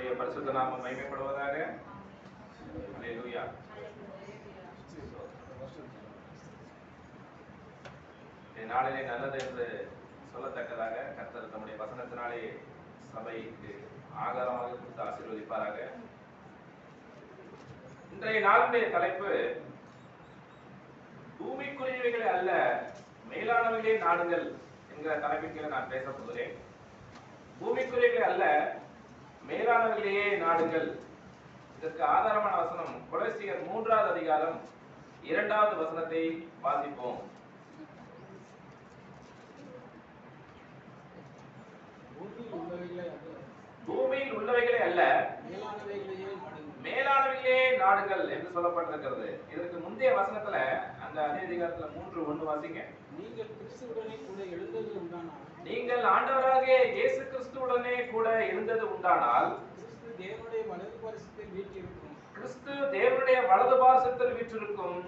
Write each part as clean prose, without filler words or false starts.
கர்த்தருடைய பரிசுத்த நாமம் மகிமைப்படுவதாக. அல்லேலூயா. நாளிலே நல்லது என்று சொல்லத்தக்கதாக கர்த்தர் தம்முடைய வசனத்தினாலே சபைக்கு ஆகாரமாக கொடுத்து ஆசீர்வதிப்பாராக. இன்றைய நாளுடைய தலைப்பு பூமிக்குரியவைகளை அல்ல மேலானவைகளே நாடுங்கள் என்கிற தலைப்பின் கீழே நான் பேச போகிறேன். பூமிக்குரியவைகளை அல்ல மேலானவைகளையே நாடுங்கள். இதற்கு ஆதாரமான வசனம் கொலோசியர் 3வது அதிகாரம் 2வது வசனத்தை வாசிப்போம். பூமியில் உள்ளவைகளே அல்ல மேலானவைகளே நாடுகள் என்று சொல்லப்பட்டிருக்கிறது. இதற்கு முந்தைய வசனத்துல அந்த அதே அதிகாரத்துல 3:1 வாசிங்க. நீங்கள் கிறிஸ்துவுடனே கூட எழுந்தது உண்டானால், நீங்கள் ஆண்டவராகிய இயேசு கிறிஸ்துவுடனே கூட எழுந்தது உண்டானால், கிறிஸ்து தேவனுடைய வலது பாரிசத்தில் வீற்றிருக்கும், கிறிஸ்து தேவனுடைய வலது பாரிசத்தில் வீற்றிருக்கும்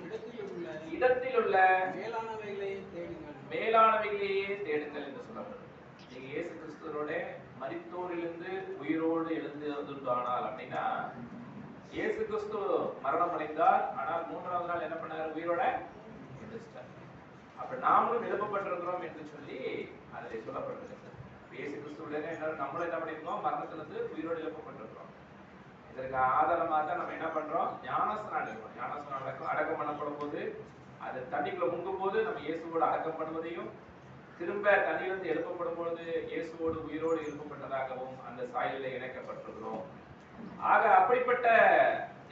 இடத்திலுள்ள மேலானவைகளையே தேடுங்கள், மேலானவைகளையே தேடுங்கள் என்று சொல்லப்படுது. நீங்க இயேசு கிறிஸ்துவோட மரித்தோரிலிருந்து உயிரோடு எழுந்ததுண்டானால் அப்படின்னா, இயேசு கிறிஸ்து மரணம் அடைந்தார், ஆனால் 3வது நாள் என்ன பண்ணாரு? உயிரோட எழுந்திருச்சார். அப்ப நாமளும் எழுப்பப்பட்டிருக்கிறோம் என்று சொல்லி அதில் சொல்லப்பட்டிருக்கிறது. இயேசு கிறிஸ்துவுடனே நம்மளும் என்ன பண்ணிருக்கோம்? மரணத்திலிருந்து உயிரோடு எழுப்பப்பட்டிருக்கிறோம். இதற்கு ஆதாரமாக தான் நம்ம என்ன பண்றோம்? ஞானஸ்நானம் எடுக்கிறோம். ஞானஸ்நானம் அடக்கம் பண்ணப்படும் போது, அது தண்ணிக்குள்ள முங்கும் போது நம்ம இயேசுவோடு அடக்கம் பண்ணுவதையும், திரும்ப தண்ணியிலிருந்து எழுப்பப்படும் பொழுது இயேசுவோடு உயிரோடு எழுப்பப்பட்டதாகவும் அந்த சாயலிலே இணைக்கப்பட்டிருக்கிறோம். ஆக அப்படிப்பட்ட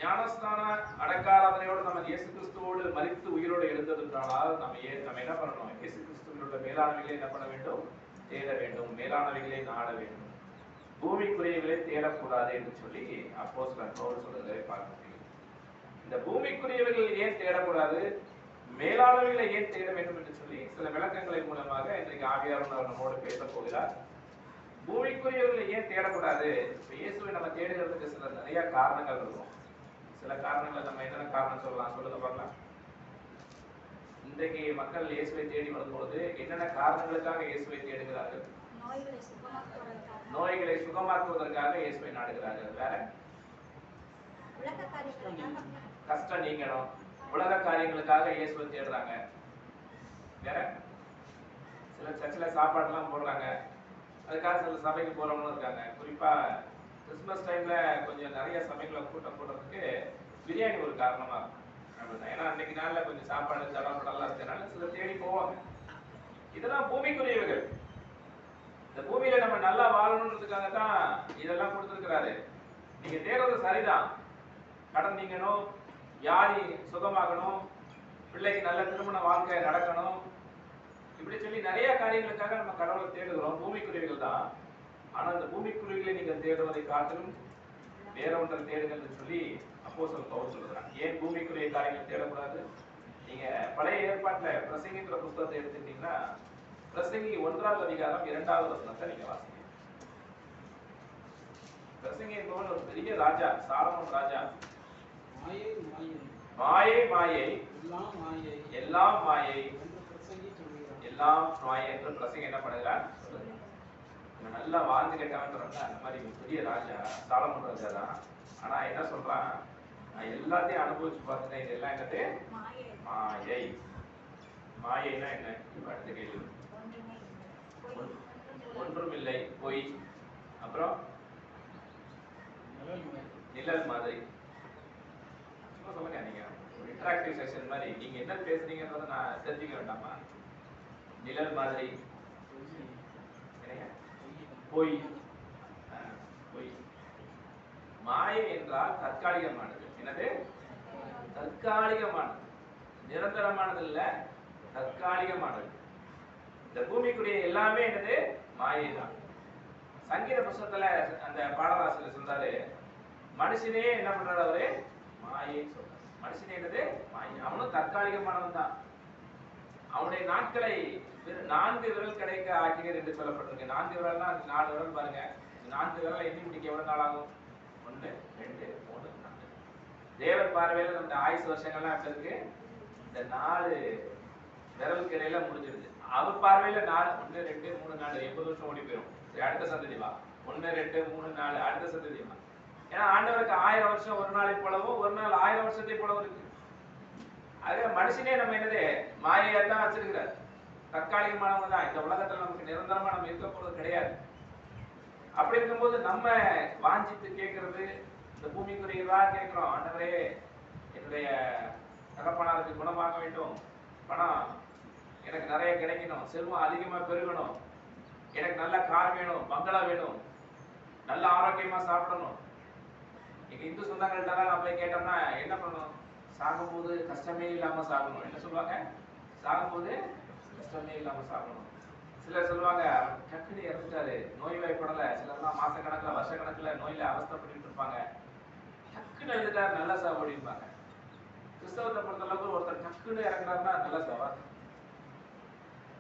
ஞானஸ்நான அடக்காராதனையோடு நம்ம இயேசு கிறிஸ்துவோடு மரித்து உயிரோடு எழுந்ததுன்றால் நம்ம என்ன பண்ணணும்? இயேசு கிறிஸ்துவோட மேலானவைகளை என்ன பண்ண வேண்டும்? தேட வேண்டும். மேலானவைகளை நாட வேண்டும். பூமிக்குரியவைகளை தேடக்கூடாது என்று சொல்லி அப்போஸ்தலன் பவுல் சொல்றதை பார்க்க முடியும். இந்த பூமிக்குரியவைகள் ஏன் தேடக்கூடாது, மேலானவைகளை ஏன் தேட வேண்டும் என்று சொல்லி சில விளக்கங்களின் மூலமாக இன்றைக்கு ஆவியானவர் நம்மோடு பேச போகிறார். பூமிக்குரியவர்களை ஏன் தேடக்கூடாது? இயேசுவை நம்ம தேடுகிறதுக்கு சில நிறைய காரணங்கள் இருக்கும். சில காரணங்களை நம்ம என்னென்ன காரணம் சொல்லலாம்? சொல்லுங்க பார்க்கலாம். இன்றைக்கு மக்கள் இயேசுவை தேடி வரும்பொழுது என்னென்ன காரணங்களுக்காக இயேசுவை தேடுகிறார்கள்? நோய்களை சுகமாக்குவதற்காக இயேசுவை நாடுகிறார்கள். வேற கஷ்டம் நீங்கணும், உலக காரியங்களுக்காக இயேசுவை தேடுறாங்க. வேற சில சர்ச்சில் சாப்பாடுலாம் போடுறாங்க, அதுக்காக சில சபைக்கு போறவங்களும் இருக்காங்க. குறிப்பா கிறிஸ்துமஸ் டைம்ல கொஞ்சம் நிறைய சபைகளை கூட்டம் போடுறதுக்கு பிரியாணி ஒரு காரணமா இருக்கும். ஏன்னா அன்னைக்கு நாள்ல கொஞ்சம் சாப்பாடு ஜலப்படலாம் இருக்கிறதுனால சில தேடி போவாங்க. இதெல்லாம் பூமிக்குரியவைகள். இந்த பூமியில நம்ம நல்லா வாழணுன்றதுக்காக தான் இதெல்லாம் கொடுத்துருக்கிறாரு. நீங்க தேடுறது சரிதான். கடன் நீங்கணும், வியாதி சுகமாகணும், பிள்ளைக்கு நல்ல திருமண வாழ்க்கை நடக்கணும், இப்படி சொல்லி நிறைய காரியங்களுக்காக நம்ம கடவுளை தேடுகிறோம். பூமிக்குரியவைகள் தான். ஆனா இந்த பூமிக்குரியவைகளை நீங்கள் தேடுவதை காட்டிலும் வேற ஒன்றை தேடுங்கள் என்று சொல்லி அப்போஸ்தலன் பவுல் சொல்றாங்க. ஏன் பூமிக்குரிய காரியங்களை தேடக்கூடாது? நீங்க பழைய ஏற்பாட்டுல பிரசங்கின்ற புத்தகத்தை எடுத்துட்டீங்கன்னா, பிரசங்கி 1வது அதிகாரம் 2வது வசனத்தை நீங்க வாசிங்க. பிரசங்கி என்பவன் ஒரு பெரிய ராஜா, சாலமோன் ராஜா. மாயை மாயை மாயை மாயை எல்லாம் மாயை எல்லாம் மாயை என்று பிரசங்கி சொல்கிறார். எல்லாம் மாயை என்று பிரசங்கி என்ன பண்ணுகிறார்? நல்லா வாழ்ந்து கேட்டவன் அந்த மாதிரி பெரிய ராஜா சாலமோன் ராஜா தான். ஆனா என்ன சொல்றான்? நான் எல்லாத்தையும் அனுபவிச்சு பார்த்துட்டேன், இதெல்லாம் என்னது? மாயை. மாயைனா என்ன? இப்ப அடுத்த கேள்வி. ஒன்றும் இல்லை, பொய். அப்புறம் நிழல் மாதிரி. சும்மா சொல்லுங்க, நீங்க இன்டராக்டிவ் செஷன் மாதிரி நீங்க என்ன பேசுறீங்கன்றத நான் தெரிஞ்சுக்க வேண்டாமா? நிழல் மாதிரி, பொய். பொய். மாயை என்றால் தற்காலிகமானது. என்னது? தற்காலிகமானது, நிரந்தரமானது இல்ல, தற்காலிகமானது. இந்த பூமிக்குரிய எல்லாமே என்னது? மாயை தான். சங்கீத புஸ்தகத்துல அந்த பாடலாசிரியர் சொல்றாரு, மனுஷனே என்ன பண்றாரு? அவரு மாயை சொல்றாரு. மனுஷனே என்னது? மாயை. அவனும் தற்காலிகமானவன் தான். அவனுடைய நாட்களை 4 விரல் கிடைக்க ஆக்கினர் என்று சொல்லப்பட்டிருக்கு. 4 விரல்னா 4 விரல் பாருங்க. 4 விரலை எண்ணி முடிக்க எவ்வளவு நாள் ஆகும்? 1 2 3 4. தேவன் பார்வையில நம்ம ஆயுசு வருஷங்கள்லாம் எப்படி இருக்கு? இந்த 4 விரலுக்கு இடையில முடிஞ்சிருது. அவர் பார்வையில 4 1 2 3 4 80 வருஷம் ஓடி போயிடும். அடுத்த சந்ததி வா, 1 2 3 4 அடுத்த சந்ததி வா. ஏன்னா ஆண்டவருக்கு 1000 வருஷம் ஒரு நாளை போலவும் ஒரு நாள் 1000 வருஷத்தை போலவும் இருக்கு. அதே மனுஷனே நம்ம என்னது மாயையா தான் வச்சிருக்கிறார். தற்காலிகமானவங்க தான். இந்த உலகத்துல நமக்கு நிரந்தரமா நம்ம இருக்க போறது கிடையாது. அப்படி இருக்கும்போது நம்ம வாஞ்சித்து கேட்கறது இந்த பூமிக்குரியதா கேட்கிறோம். ஆண்டவரே, என்னுடைய தகப்பனாருக்கு குணமாக வேண்டும், பணம் எனக்கு நிறைய கிடைக்கணும், செல்வம் அதிகமா பெருகணும், எனக்கு நல்ல கார் வேணும், பங்களா வேணும், நல்ல ஆரோக்கியமா சாப்பிடணும். எங்க இந்து சொந்தங்கள்ட்ட நம்ம போய் கேட்டோம்னா என்ன பண்ணணும்? சாகும்போது கஷ்டமே இல்லாம சாகணும். என்ன சொல்லுவாங்க? சாகும்போது கஷ்டமே இல்லாம சாகணும். சிலர் சொல்லுவாங்க டக்குன்னு இறந்துட்டாரு, நோய்வாய்ப்படல. சிலர்லாம் மாச கணக்குல வருஷ கணக்குல நோயில அவஸ்தைப்பட்டு இருப்பாங்க, டக்குன்னு எழுந்துட்டாரு நல்லா சாவு அப்படிம்பாங்க. கிறிஸ்தவத்தை பொறுத்த அளவுக்கு ஒருத்தர் டக்குன்னு இறங்குறாருன்னா நல்ல சாவா?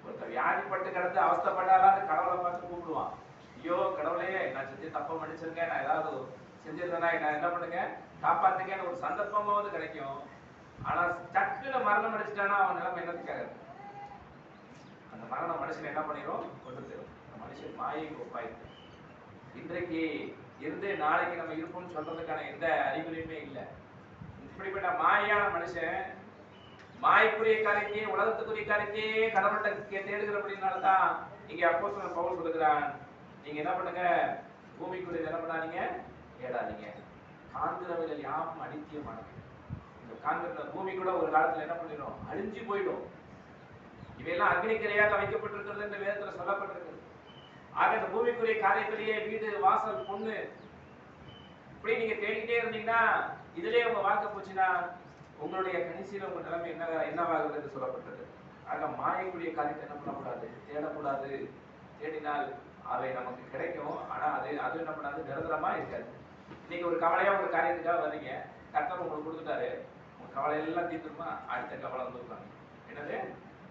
ஒருத்தர் வியாதிப்பட்டு கிடந்து அவஸ்தைப்பட்டாலும் கடவுளை பார்த்து கூப்பிடுவான், ஐயோ கடவுளே நான் செஞ்சு தப்ப மன்னிச்சிருக்கேன், நான் ஏதாவது செஞ்சிருந்தேன்னா நான் என்ன பண்ணுங்க காப்பாத்துக்கேன்னு ஒரு சந்தர்ப்பமாவது கிடைக்கும். ஆனா டக்குன்னு மரணம் அடிச்சுட்டானா அவன் நிலைமை என்னத்துக்காக? அந்த மரணம் மனுஷன் என்ன பண்ணிடும்? கொண்டு தரும். மனுஷன் மாயைக்கு ஒப்பாயிருக்கு. இன்றைக்கு இருந்து நாளைக்கு நம்ம இருப்போம்னு சொல்றதுக்கான எந்த அறிகுறியுமே இல்லை. இப்படிப்பட்ட மாயான மனுஷன் மாய்க்குரிய காரியத்தையே உலகத்துக்குரிய காரியத்தையே கடவுள்கிட்ட தேடுகிறபடினால்தான் இங்க அப்போஸ்தலன் பவுல் சொல்லுகிறான், நீங்க என்ன பண்ணுங்க, பூமிக்குரிய என்ன பண்ணாதீங்க, தேடாதீங்க. காண்கிறவைகள் யாவும் அனித்தியமானது. இந்த காண்கிற பூமி கூட ஒரு காலத்துல என்ன பண்ணிடும்? அழிஞ்சு போயிடும். இவையெல்லாம் அக்னிக்கிரையாக வைக்கப்பட்டிருக்கிறது இந்த வேதத்துல சொல்லப்பட்டிருக்கிறது. ஆக இந்த பூமிக்குரிய காரியத்திலேயே வீடு, வாசல், பொண்ணு இப்படி நீங்க தேடிட்டே இருந்தீங்கன்னா, இதுலயே உங்க வாழ்க்கை போச்சுன்னா உங்களுடைய கடைசியில உங்க நிலைமை என்னவாகுது என்று சொல்லப்பட்டது. ஆக மாயக்கூடிய காரியத்தை என்ன பண்ணக்கூடாது? தேடக்கூடாது. தேடினால் அவை நமக்கு கிடைக்கும். ஆனா அது என்ன பண்ணாது? நிரந்தரமா இருக்காது. இன்னைக்கு ஒரு கவலையா ஒரு காரியத்துக்காக வர்றீங்க, கர்த்தர் உங்களுக்கு கொடுத்துட்டாரு, உங்க கவலை எல்லாம் தீர்த்துருமா? அடுத்த கவலை வந்துருக்காங்க. என்னது?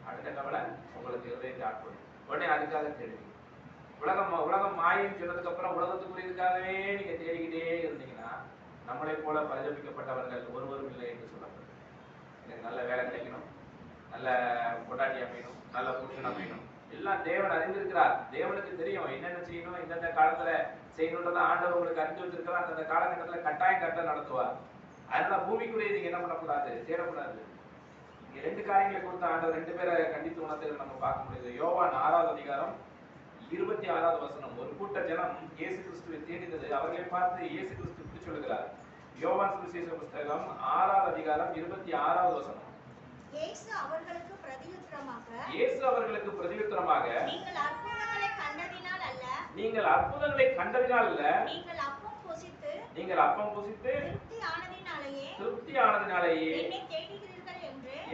அடுத்த கவலை உங்களுக்கு இருதயத்தை ஆட்கொள்ளும். உடனே அதுக்காக தேடுவீங்க. உலகம் மாயின்னு சொன்னதுக்கு அப்புறம் உலகத்துக்குரியதுக்காகவே நீங்க தேடிக்கிட்டே இருந்தீங்கன்னா நம்மளை போல பரிதபிக்கப்பட்டவர்கள் ஒருவரும் இல்லை என்று சொல்லப்படும். எனக்கு நல்ல வேலை கிடைக்கணும், நல்ல பொண்டாட்டி அமையணும், நல்ல புருஷன் அமையணும், எல்லாம் தேவன் அறிந்திருக்கிறார். தேவனுக்கு தெரியும் என்னென்ன செய்யணும், எந்தெந்த காலத்துல செய்யணுன்றதான் ஆண்டவர் உங்களுக்கு அறிஞ்சு வச்சிருக்கிறார். அந்த காலகட்டத்துல கட்டாயம் கட்ட நடத்துவார். அதனால பூமிக்குரிய நீங்க என்ன பண்ணக்கூடாது? தேடக்கூடாது. இங்க 2 காரியங்களை கொடுத்த ஆண்டவர் 2 பேரை கண்டித்து உணர்த்து நம்ம பார்க்க முடியுது. யோவான் 6வது அதிகாரம் 26வது வசனம். ஒரு கூட்ட ஜனம் இயேசு கிறிஸ்துவை தேடினது அவர்களை பார்த்து இயேசு கிறிஸ்து இப்படி சொல்லுகிறார். யோவான் சுவிசேஷ புத்தகம் 6வது அதிகாரம் 26வது வசனம். இயேசு அவர்களுக்கு பிரதியுத்தரமாக நீங்கள் அற்புதங்களை கண்டதினால் அல்ல, நீங்கள் அப்பம் புசித்து திருப்தி ஆனதினாலேயே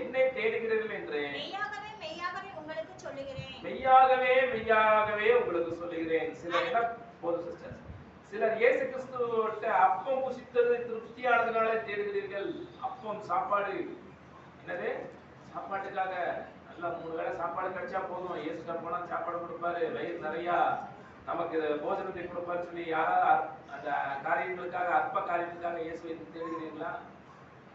என்னை தேடுகிறீர்கள் என்று மெய்யாகவே உங்களுக்கு சொல்லுகிறேன். மெய்யாகவே உங்களுக்கு சொல்லுகிறேன். சிலர் இயேசு கிறிஸ்துவிட்ட அப்பம் புசித்தது திருப்தியானதுனால தேடுகிறீர்கள். அப்பம் சாப்பாடு, என்னது? சாப்பாட்டுக்காக நல்லா 3 வேளை சாப்பாடு கிடைச்சா போதும், இயேசுட்ட போனா சாப்பாடு கொடுப்பாரு, வயிறு நிறைய நமக்கு போஜனத்தை கொடுப்பாரு சொல்லி யாராவது அந்த காரியங்களுக்காக, அற்ப காரியங்களுக்காக இயேசுவை தேடுகிறீர்களா?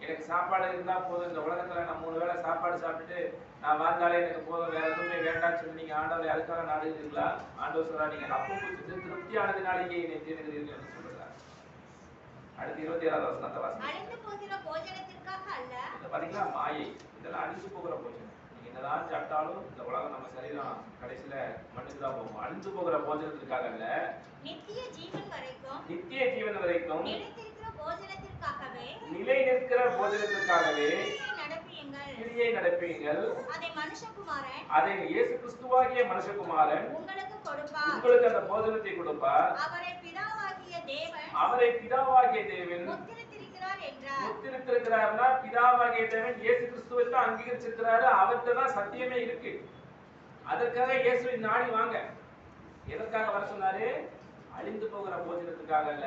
எனக்கு சாப்பாடு இருந்தா போதும், இந்த உலகத்துல நான் 3 வேளை சாப்பாடு சாப்பிட்டுட்டு நான் வாழ்ந்தாலே எனக்கு போதும், வேற எதுவுமே வேண்டாம்னு சொல்லி நீங்க ஆண்டவரை அதுக்காக நாடுகிறீர்களா? ஆண்டவர் சொல்றா, நீங்க அப்பம் புசித்து திருப்தியானதினாலேயே என்னை தேடுகிறீர்கள் என்று சொல்றார். அடுத்து 27வது வசனத்தை வாசிங்க. அழிந்து போகிற போஜனத்திற்காக அல்ல. இத பாத்தீங்களா? மாயை. இதெல்லாம் அழிஞ்சு போகிற போஜனம். நீங்க என்னதான் சாப்பிட்டாலும் இந்த உலகம் நம்ம சரீரம் கடைசியில மண்ணுக்கு தான் போகும். அழிஞ்சு போகிற போஜனத்திற்காக அல்ல, நித்திய ஜீவன் வரைக்கும் நிலை நிற்கிற போஜனத்திற்காகவே கிரியை நடப்பீங்கள். அதை இயேசு கிறிஸ்துவாகிய மனுஷகுமாரன் உங்களுக்கு அந்த போஜனத்தை கொடுப்பார். அவரை பிதாவாகிய தேவன் முத்திரித்திருக்கிறார்னா, பிதாவாகிய தேவன் இயேசு கிறிஸ்துவை தான் அங்கீகரிச்சிருக்கிறாரு. அவர்கிட்ட தான் சத்தியமே இருக்கு. அதற்காக இயேசுவை நாடி வாங்க. எதற்காக வர சொன்னாரு? அழிந்து போகிற போஜனத்துக்காக அல்ல,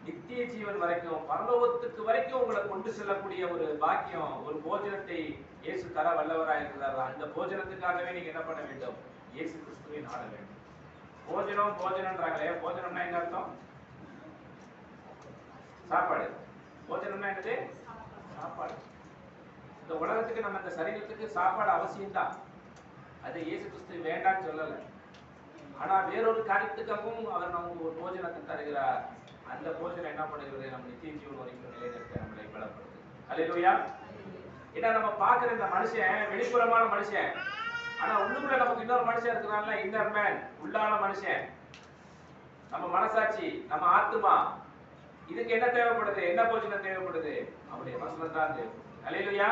நித்திய ஜீவன் வரைக்கும், பரலோகத்துக்கு வரைக்கும் உங்களை கொண்டு செல்லக்கூடிய ஒரு பாக்கியம், ஒரு போஜனத்தை இயேசு தர வல்லவராக இருக்கிறார். அந்த போஜனத்துக்காகவே நீங்க என்ன பண்ண வேண்டும்? இயேசு கிறிஸ்துவை நாட வேண்டும். போஜனம்ன்றாங்களே, போஜனம்னா என்ன அர்த்தம்? சாப்பாடு. போஜனம்னா என்னது? சாப்பாடு. இந்த உலகத்துக்கு, நம்ம இந்த சரீரத்துக்கு சாப்பாடு அவசியம் தான். அது இயேசு கிறிஸ்து வேண்டான்னு சொல்லல. ஆனா வேறொரு காரியத்துக்காகவும் அவர் நமக்கு ஒரு போஜனத்தை தருகிறார். அந்த போஜனம் என்ன பண்ணுகிறது? நம்ம நித்திய ஜீவன் வரைக்கும் நிலைநிறுத்த நம்மளை பலப்படுது. அல்லேலூயா. ஏன்னா நம்ம பாக்குற இந்த மனுஷன் வெளிப்புறமான மனுஷன், ஆனா உள்ளுக்குள்ள நமக்கு இன்னொரு மனுஷன் இருக்கிறான்ல, இன்னர் மேன், உள்ளான மனுஷன், நம்ம மனசாட்சி, நம்ம ஆத்துமா. இதுக்கு என்ன தேவைப்படுது? என்ன போஜனம் தேவைப்படுது? அவருடைய வசனம் தான் தேவை. அல்லேலூயா.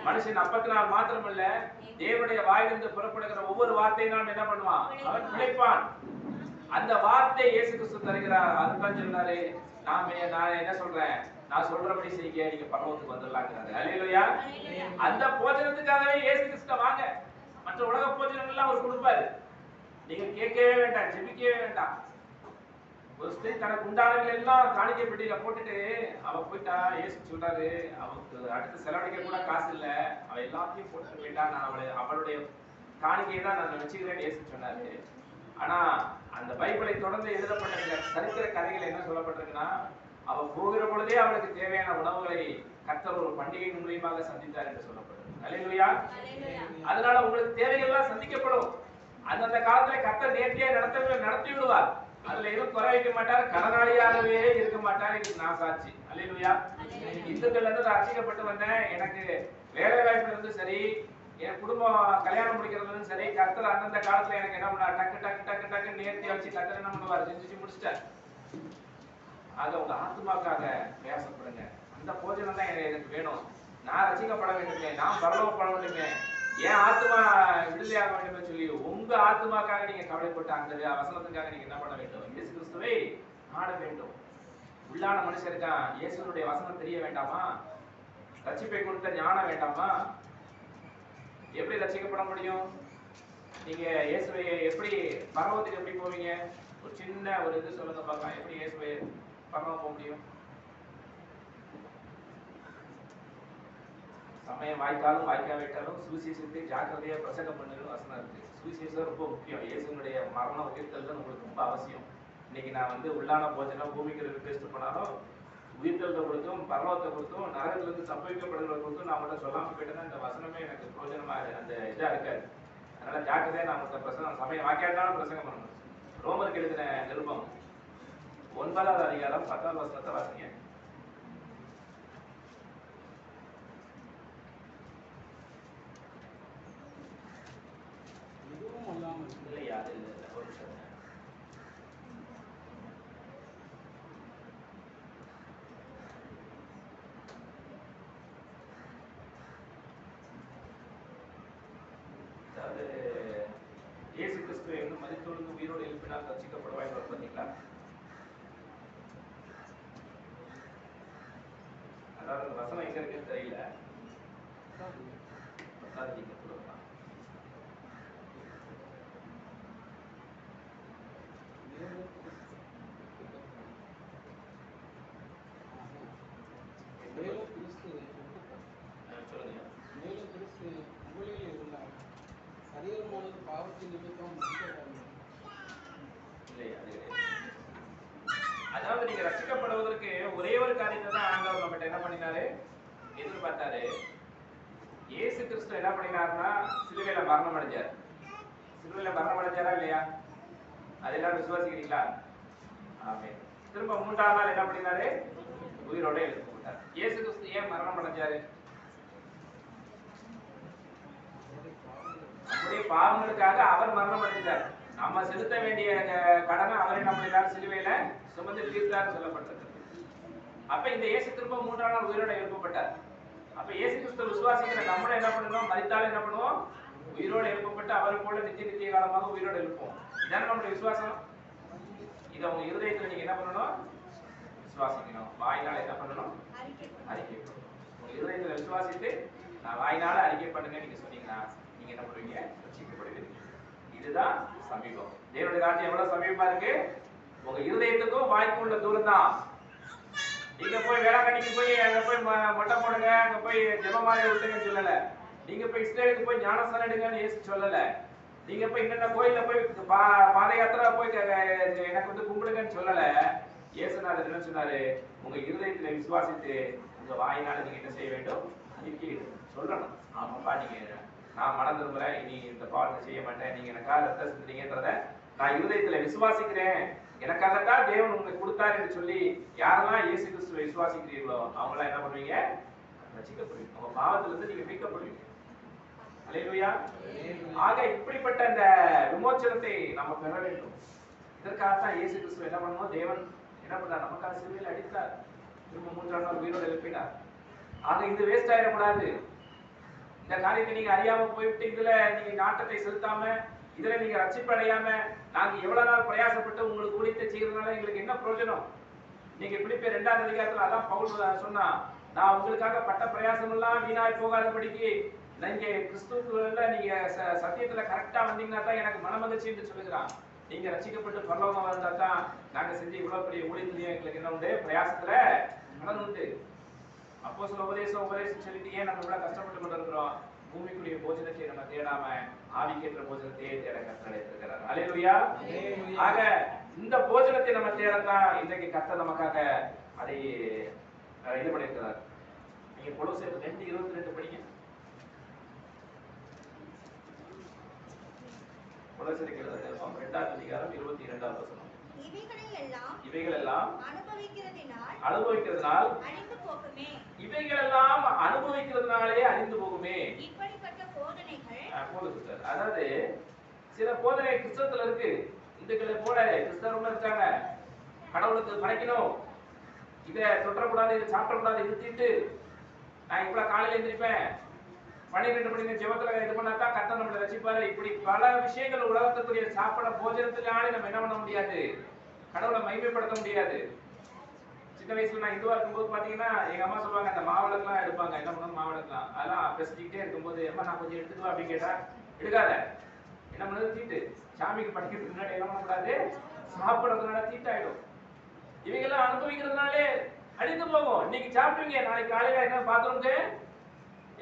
மனுஷன் அப்பத்தினால் மாத்திரமல்ல, தேவனுடைய வாயிலிருந்து புறப்படுகிற ஒவ்வொரு வார்த்தையினாலும் என்ன பண்ணுவான்? அவன் பிழைப்பான். அந்த வார்த்தை இயேசு கிறிஸ்து தருகிறார். அதுதான் சொன்னாரு, நான் என்ன சொல்றேன், நான் சொல்றபடி செய்ய நீங்க பரலோகத்துக்கு வந்துடலாங்கிறாரு. அல்லேலூயா. அந்த போஜனத்துக்காகவே இயேசு கிறிஸ்து வாங்க. மற்ற உலக போஜனம் எல்லாம் அவர் கொடுப்பாரு. நீங்க கேட்கவே வேண்டாம், ஜெபிக்கவே வேண்டாம். ஒரு ஸ்திரீ தனக்கு உண்டானவர்கள் எல்லாம் காணிக்கை பெட்டியில போட்டுட்டு அவ போயிட்டா. இயேசு சொல்றாரு, அவளுக்கு அடுத்து செலவழிக்க கூட காசு இல்ல, அவ எல்லாத்தையும் போட்டுட்டு போயிட்டா. நான் அவளுடைய காணிக்கையை தான் நான் வச்சுக்கிறேன்னு இயேசு சொன்னாரு. ஆனா அந்த பைபிளை தொடர்ந்து எழுதப்பட்ட சரித்திர கதைகள் என்ன சொல்லப்பட்டிருக்குன்னா, அவ போகிற பொழுதே அவளுக்கு தேவையான உணவுகளை கர்த்தர் ஒரு பண்டிகை மூலியமாக சந்தித்தார் என்று சொல்லப்படுது. அல்லேலூயா. அதனால உங்களுக்கு தேவைகள்லாம் சந்திக்கப்படும். அந்தந்த காலத்துல கர்த்தர் நேர்த்தியா நடத்தி விடுவார். அதுல எதுவும் குறை வைக்க மாட்டார், கடனாளியாகவே இருக்க மாட்டார். இதுக்கு நான் சாட்சி. அல்லேலூயா. இந்துக்கள்ல இருந்து ரட்சிக்கப்பட்டு வந்தேன். எனக்கு வேலை வாய்ப்புல இருந்து சரி, என் குடும்பம் கல்யாணம் முடிக்கிறதுல சரி, கர்த்தர் அந்தந்த காலத்துல எனக்கு என்ன பண்ணார்? டக்கு டக்கு டக்கு டக்கு நேர்த்தியா வச்சு கர்த்தர் என்ன பண்ணுவார்? செஞ்சு முடிச்சிட்டார். ஆக உங்க ஆத்மாக்காக பேசப்படுங்க. அந்த போஜனம் தான் எனக்கு வேணும். நான் ரசிக்கப்பட வேண்டுமே, நான் பரலோகப்பட வேண்டுமே, என் ஆத்மா விடுதலையாக வேண்டுமே சொல்லி உங்க ஆத்மாக்காக நீங்க கவலைப்பட்டு அந்த வசனத்துக்காக நீங்க என்ன பண்ண வேண்டும்? இயேசு கிறிஸ்துவை நாட வேண்டும். உள்ளான மனுஷருக்கா இயேசுனுடைய வசனம் தெரிய வேண்டாமா? ரட்சிப்பை கொடுத்த ஞானம் வேண்டாமா? எப்படி ரட்சிக்கப்பட முடியும்? நீங்க இயேசுவை எப்படி பரலோகத்துக்கு எப்படி போவீங்க? ஒரு சின்ன ஒரு இது சொல்லுங்க பார்க்கலாம். எப்படி இயேசுவை பரலோகம் போக முடியும்? சமயம் வாய்க்காலும் வாய்க்காவிட்டாலும் சுவிசேஷத்தை ஜாக்கிரதையா பிரசங்கம் பண்ணுன்னு வசனம் இருக்கு. சுவிசேஷம் ரொம்ப முக்கியம். இயேசுனுடைய மரணம் உயிர்த்தல் தான் உங்களுக்கு ரொம்ப அவசியம். இன்னைக்கு நான் உள்ளான போஜனம் பூமிக்கு பேசிட்டு போனாலும் உயிர்த்தல்களை கொடுத்தும் பரலோகத்தை கொடுத்தும் நரகத்திலிருந்து தப்பிக்கப்படுகிறத கொடுத்தும் நான் மட்டும் சொல்லாம போயிட்டேன்னா இந்த வசனமே எனக்கு பிரயோஜனமா அந்த இதா இருக்காது. அதனால ஜாக்கிரதையா நான் உங்க பிரசங்கம் சமயம் வாய்க்காட்டாலும் பிரசங்கம் பண்ணணும். ரோமருக்கு எழுதின நிருபம் 9வது அதிகாரம் 10வது வசனத்தை வாசிங்க. இல்லையா? அது இல்லை, ஒரு நிமிஷம். அதாவது இயேசு கிறிஸ்துவை மரித்தோருக்கு உயிரோடு எழுப்பினால் ரட்சிக்கப்படுவாய் பார்த்தீங்களா? அதாவது வசனம் எங்க இருக்குன்னு தெரியல. அதாவது நீங்க ரட்சிக்கப்படுவதற்கு ஒரே ஒரு காரியத்தை தான் ஆண்டவர் நம்மகிட்ட என்ன பண்ணினாரு, எதிர்பார்த்தாரு. இயேசு கிறிஸ்து என்ன பண்ணினாருன்னா சிலுவையில மரணம் அடைஞ்சார். சிலுவையில மரணம் அடைஞ்சாரா இல்லையா? அதெல்லாம் விசுவாசிக்கிறீங்களா? ஆமென். திரும்ப 3ஆம் நாள் என்ன பண்ணினாரு? உயிரோட எழுப்பப்பட்டார். இயேசு கிறிஸ்து ஏன் மரணம் அடைஞ்சாரு? நம்முடைய பாவங்களுக்காக அவர் மரணம் அடைந்தார். நம்ம செலுத்த வேண்டிய கடனை அவர் என்ன பண்ணினார்? சிலுவையில சுமந்து தீர்த்தார் சொல்லப்பட்டிருக்கு. அப்ப இந்த இயேசு திரும்ப 3ஆம் நாள் உயிரோட எழுப்பப்பட்டார். அப்ப இயேசு கிறிஸ்து விசுவாசிக்கிற நம்மள என்ன பண்ணணும்? மரித்தால் என்ன பண்ணுவோம்? உயிரோடு எழுப்பப்பட்டு அவர் போல நித்திய காலமாக உயிரோடு எழுப்போம். இதான் நம்முடைய விசுவாசம். இதை உங்க இருதயத்துல நீங்க என்ன பண்ணணும்? விசுவாசிக்கணும். வாயினால என்ன பண்ணணும்? அறிக்கை பண்ணணும். உங்க இருதயத்துல விசுவாசித்து நான் வாயினால அறிக்கை பண்ணுங்க நீங்க சொன்னீங்கன்னா நீங்க என்ன பண்ணுவீங்க? ரட்சிக்கப்படுவீங்க. இதுதான் சமீபம். தேவனுடைய ராஜ்யம் எவ்வளவு சமீபமா இருக்கு? உங்க இருதயத்துக்கும் வாய்க்கும் உள்ள தூரம் தான். நீங்க போய் வேளாங்கண்ணிக்கு போய் அங்க போய் மொட்டை போடுங்க, அங்க போய் ஜெபமாலை விட்டுங்கன்னு சொல்லல. நீங்க போய் இஸ்ரேலுக்கு போய் ஞானஸ்தானம் எடுங்கன்னு இயேசு சொல்லல. நீங்க போய் இன்னென்ன கோயில்ல போய் பாத யாத்திரை போய் எனக்கு கும்பிடுங்கன்னு சொல்லல. இயேசுநாதர் என்ன சொன்னாரு? உங்க இருதயத்துல விசுவாசித்து உங்க வாயினால நீங்க என்ன செய்ய வேண்டும்? அறிக்கை சொல்லணும். ஆமாப்பா, நீங்க நான் மனம் திரும்புறேன், இனி இந்த பாவத்தை செய்ய மாட்டேன், நீங்க எனக்காக ரத்த சிந்தீங்கன்றத நான் இருதயத்துல விசுவாசிக்கிறேன், எனக்காகத்தான் தேவன் உங்களுக்கு கொடுத்தார் என்று சொல்லி யாரெல்லாம் இயேசு கிறிஸ்துவை விசுவாசிக்கிறீர்களோ அவங்களாம் என்ன பண்ணுவீங்க? ரட்சிக்கப்படுவீங்க. உங்க பாவத்திலிருந்து நீங்க மீட்கப்படுவீங்க. அல்லேலூயா. ஆக இப்படிப்பட்ட அந்த விமோச்சனத்தை நம்ம பெற வேண்டும். இதற்காகத்தான் இயேசு கிறிஸ்து என்ன பண்ணணும்? தேவன் என்ன பண்ணார்? நமக்காக சிலுவையில் அடித்தார், திரும்ப 3ஆம் நாள் உயிரோடு எழுப்பினார். ஆக இது வேஸ்ட் ஆயிடக்கூடாது. இந்த காரியத்தை நீங்க அறியாம போய்விட்டு இதுல நீங்க நாட்டத்தை செலுத்தாம இதுல நீங்க ரட்சிப்பு அடையாம நாங்க எவ்வளவு நாள் பிரயாசப்பட்டு உங்களுக்கு ஊழியத்தை செய்யறதுனால எங்களுக்கு என்ன பிரயோஜனம்? நீங்க பிலிப்பியர் 2ஆம் அதிகாரத்துல அதான் பவுல் சொன்னா, நான் உங்களுக்காக பட்ட பிரயாசம் எல்லாம் வீணாய் போகாதபடிக்கு நீங்க கிறிஸ்துவுக்குள்ள நீங்க சத்தியத்துல கரெக்டா வந்தீங்கன்னா தான் எனக்கு மனமகிழ்ச்சி என்று சொல்லுகிறான். நீங்க ரட்சிக்கப்பட்டு பரலோகம் வந்தா தான் நாங்க செஞ்ச இவ்வளவு பெரிய ஊழியத்திலேயே எங்களுக்கு என்ன உண்டு? பிரயாசத்துல பலன் உண்டு. அப்போஸ்தல உபதேசம் சொல்லிட்டு ஏன் நம்ம இவ்வளவு கஷ்டப்பட்டு கொண்டு இருக்கிறோம்? பூமிக்குரிய போஜனத்தை நம்ம தேடாம ஆவிக்கேற்ற போஜனத்தையே தேட கட்டளையிட்டிருக்கிறார். அல்லேலூயா. ஆக இந்த போஜனத்தை நம்ம தேடத்தான் இன்றைக்கு கர்த்தர் நமக்காக அதை இது பண்ணியிருக்கிறார். நீங்க கொலோசியர் 2:22 படிங்க. கொலோசியருக்கு எழுதின நிருபம் 2ஆம் அதிகாரம் 22ஆம் வசனம். இவைகளெல்லாம் அனுபவிக்கிறதுனால் அழிந்து போகுமே. இவைகளெல்லாம் அனுபவிக்கிறதுனாலே அழிந்து போகுமே. இப்படிப்பட்ட போதனைகள் போதும் சார். அதாவது சில போதனை கிறிஸ்தவத்துல இருக்கு. இந்துக்களை போல கிறிஸ்தவர்களும் இருக்காங்க. கடவுளுக்கு படைக்கணும், இதை தொட்டக்கூடாது, இதை சாப்பிடக்கூடாது, இது தீட்டு, நான் இவ்வளவு காலையில எழுந்திருப்பேன், 12 மணி ஜெபத்துல இது பண்ணாதான் கர்த்தர் நம்மளை ரட்சிப்பாரு. இப்படி பல விஷயங்கள் உலகத்துக்குரிய சாப்பிட போஜனத்தினாலே நம்ம என்ன பண்ண முடியாது? கடவுளை மகிமைப்படுத்த முடியாது. சின்ன வயசுல நான் இந்துவா இருக்கும்போது பாத்தீங்கன்னா எங்க அம்மா சொல்லுவாங்க, அந்த மாவிளக்கெல்லாம் எடுப்பாங்க. என்ன பண்ணணும்? மாவிளக்கலாம் அதெல்லாம் பேசிக்கிட்டே இருக்கும்போது, அம்மா நான் கொஞ்சம் எடுத்துக்குவா அப்படின்னு கேட்டா, எடுக்காத, என்ன பண்ணது? தீட்டு. சாமிக்கு படிக்கிறதுக்கு முன்னாடி என்ன பண்ணக்கூடாது? சாப்பிடறதுனால தீட்டாயிடும். இவைகெல்லாம் அனுபவிக்கிறதுனாலே அழிந்து போகும். இன்னைக்கு சாப்பிடுவீங்க, நாளைக்கு காலையில என்ன பாத்ரூம்க்கு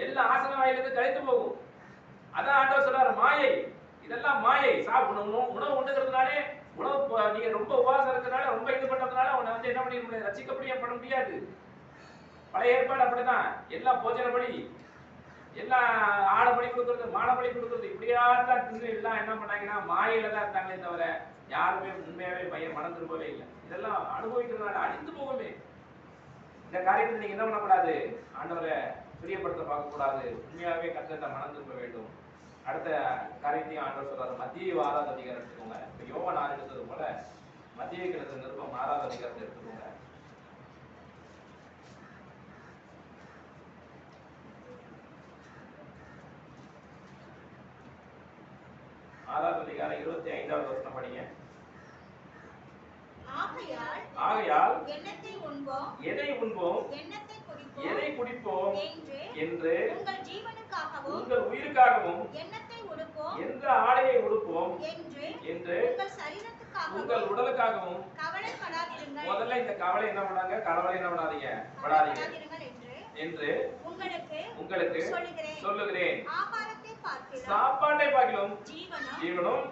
எல்லாம் ஆசன வாயிலிருந்து கழித்து போகும். அதான் ஆண்டவர் சொல்றாரு, மாயை, இதெல்லாம் மாயை. சாப்பிடணும், உணவு உண்டுகிறதுனாலே, உணவு நீங்க ரொம்ப உபவாசம் இருக்கிறதுனால, ரொம்ப இது பண்றதுனால உன்னை வந்து என்ன பண்ணிட முடியாது? ரட்சிக்கப்பட முடியாது. பழைய ஏற்பாடு அப்படிதான். எல்லாம் போஜனப்படி, எல்லாம் ஆடப்படி கொடுக்கறது, மாடப்படி கொடுக்கறது, இப்படியா தான் தின்னு எல்லாம் என்ன பண்ணாங்கன்னா மாயில தான் இருந்தாங்களே தவிர யாருமே உண்மையாவே மனம் திரும்பவே இல்லை. இதெல்லாம் அனுபவிக்கிறதுனால அழிந்து போகுமே. இந்த காரியத்தை நீங்க என்ன பண்ணக்கூடாது? ஆண்டவரை பிரியப்படுத்த பார்க்க கூடாது. உண்மையாவே கர்த்தரை மனம் திரும்ப வேண்டும். அடுத்த காரியத்தையும் ஆண்டவர் சொல்றாரு. மத்திய 6ஆம் அதிகாரம் எடுத்துக்கோங்க. இப்ப யோவான் 6 எடுத்தது போல மத்திய எழுதின நிருபம் 6ஆம் அதிகாரத்தை எடுத்துக்கோங்க. 6ஆம் அதிகாரம் 25ஆவது வசனம் படிங்க. ஆகையால் எண்ணத்தை உண்போம், எதை உண்போம், எதை குடிப்போம் என்று உங்கள் ஜீவனுக்காகவும் உங்கள் உயிருக்காகவும் எண்ணத்தை உடுப்போம், எந்த ஆடையை உடுப்போம் என்று உங்கள் சரீரத்துக்காகவும் உங்கள் உடலுக்காகவும் கவலைப்படாதிருங்கள். முதல்ல இந்த கவலை என்ன பண்ணாங்க? கடவுளை என்ன பண்ணாதீங்க? படாதீங்க என்று உங்களுக்கு சொல்லுகிறேன். சாப்பாட்டை பார்க்கிலும் ஜீவனும்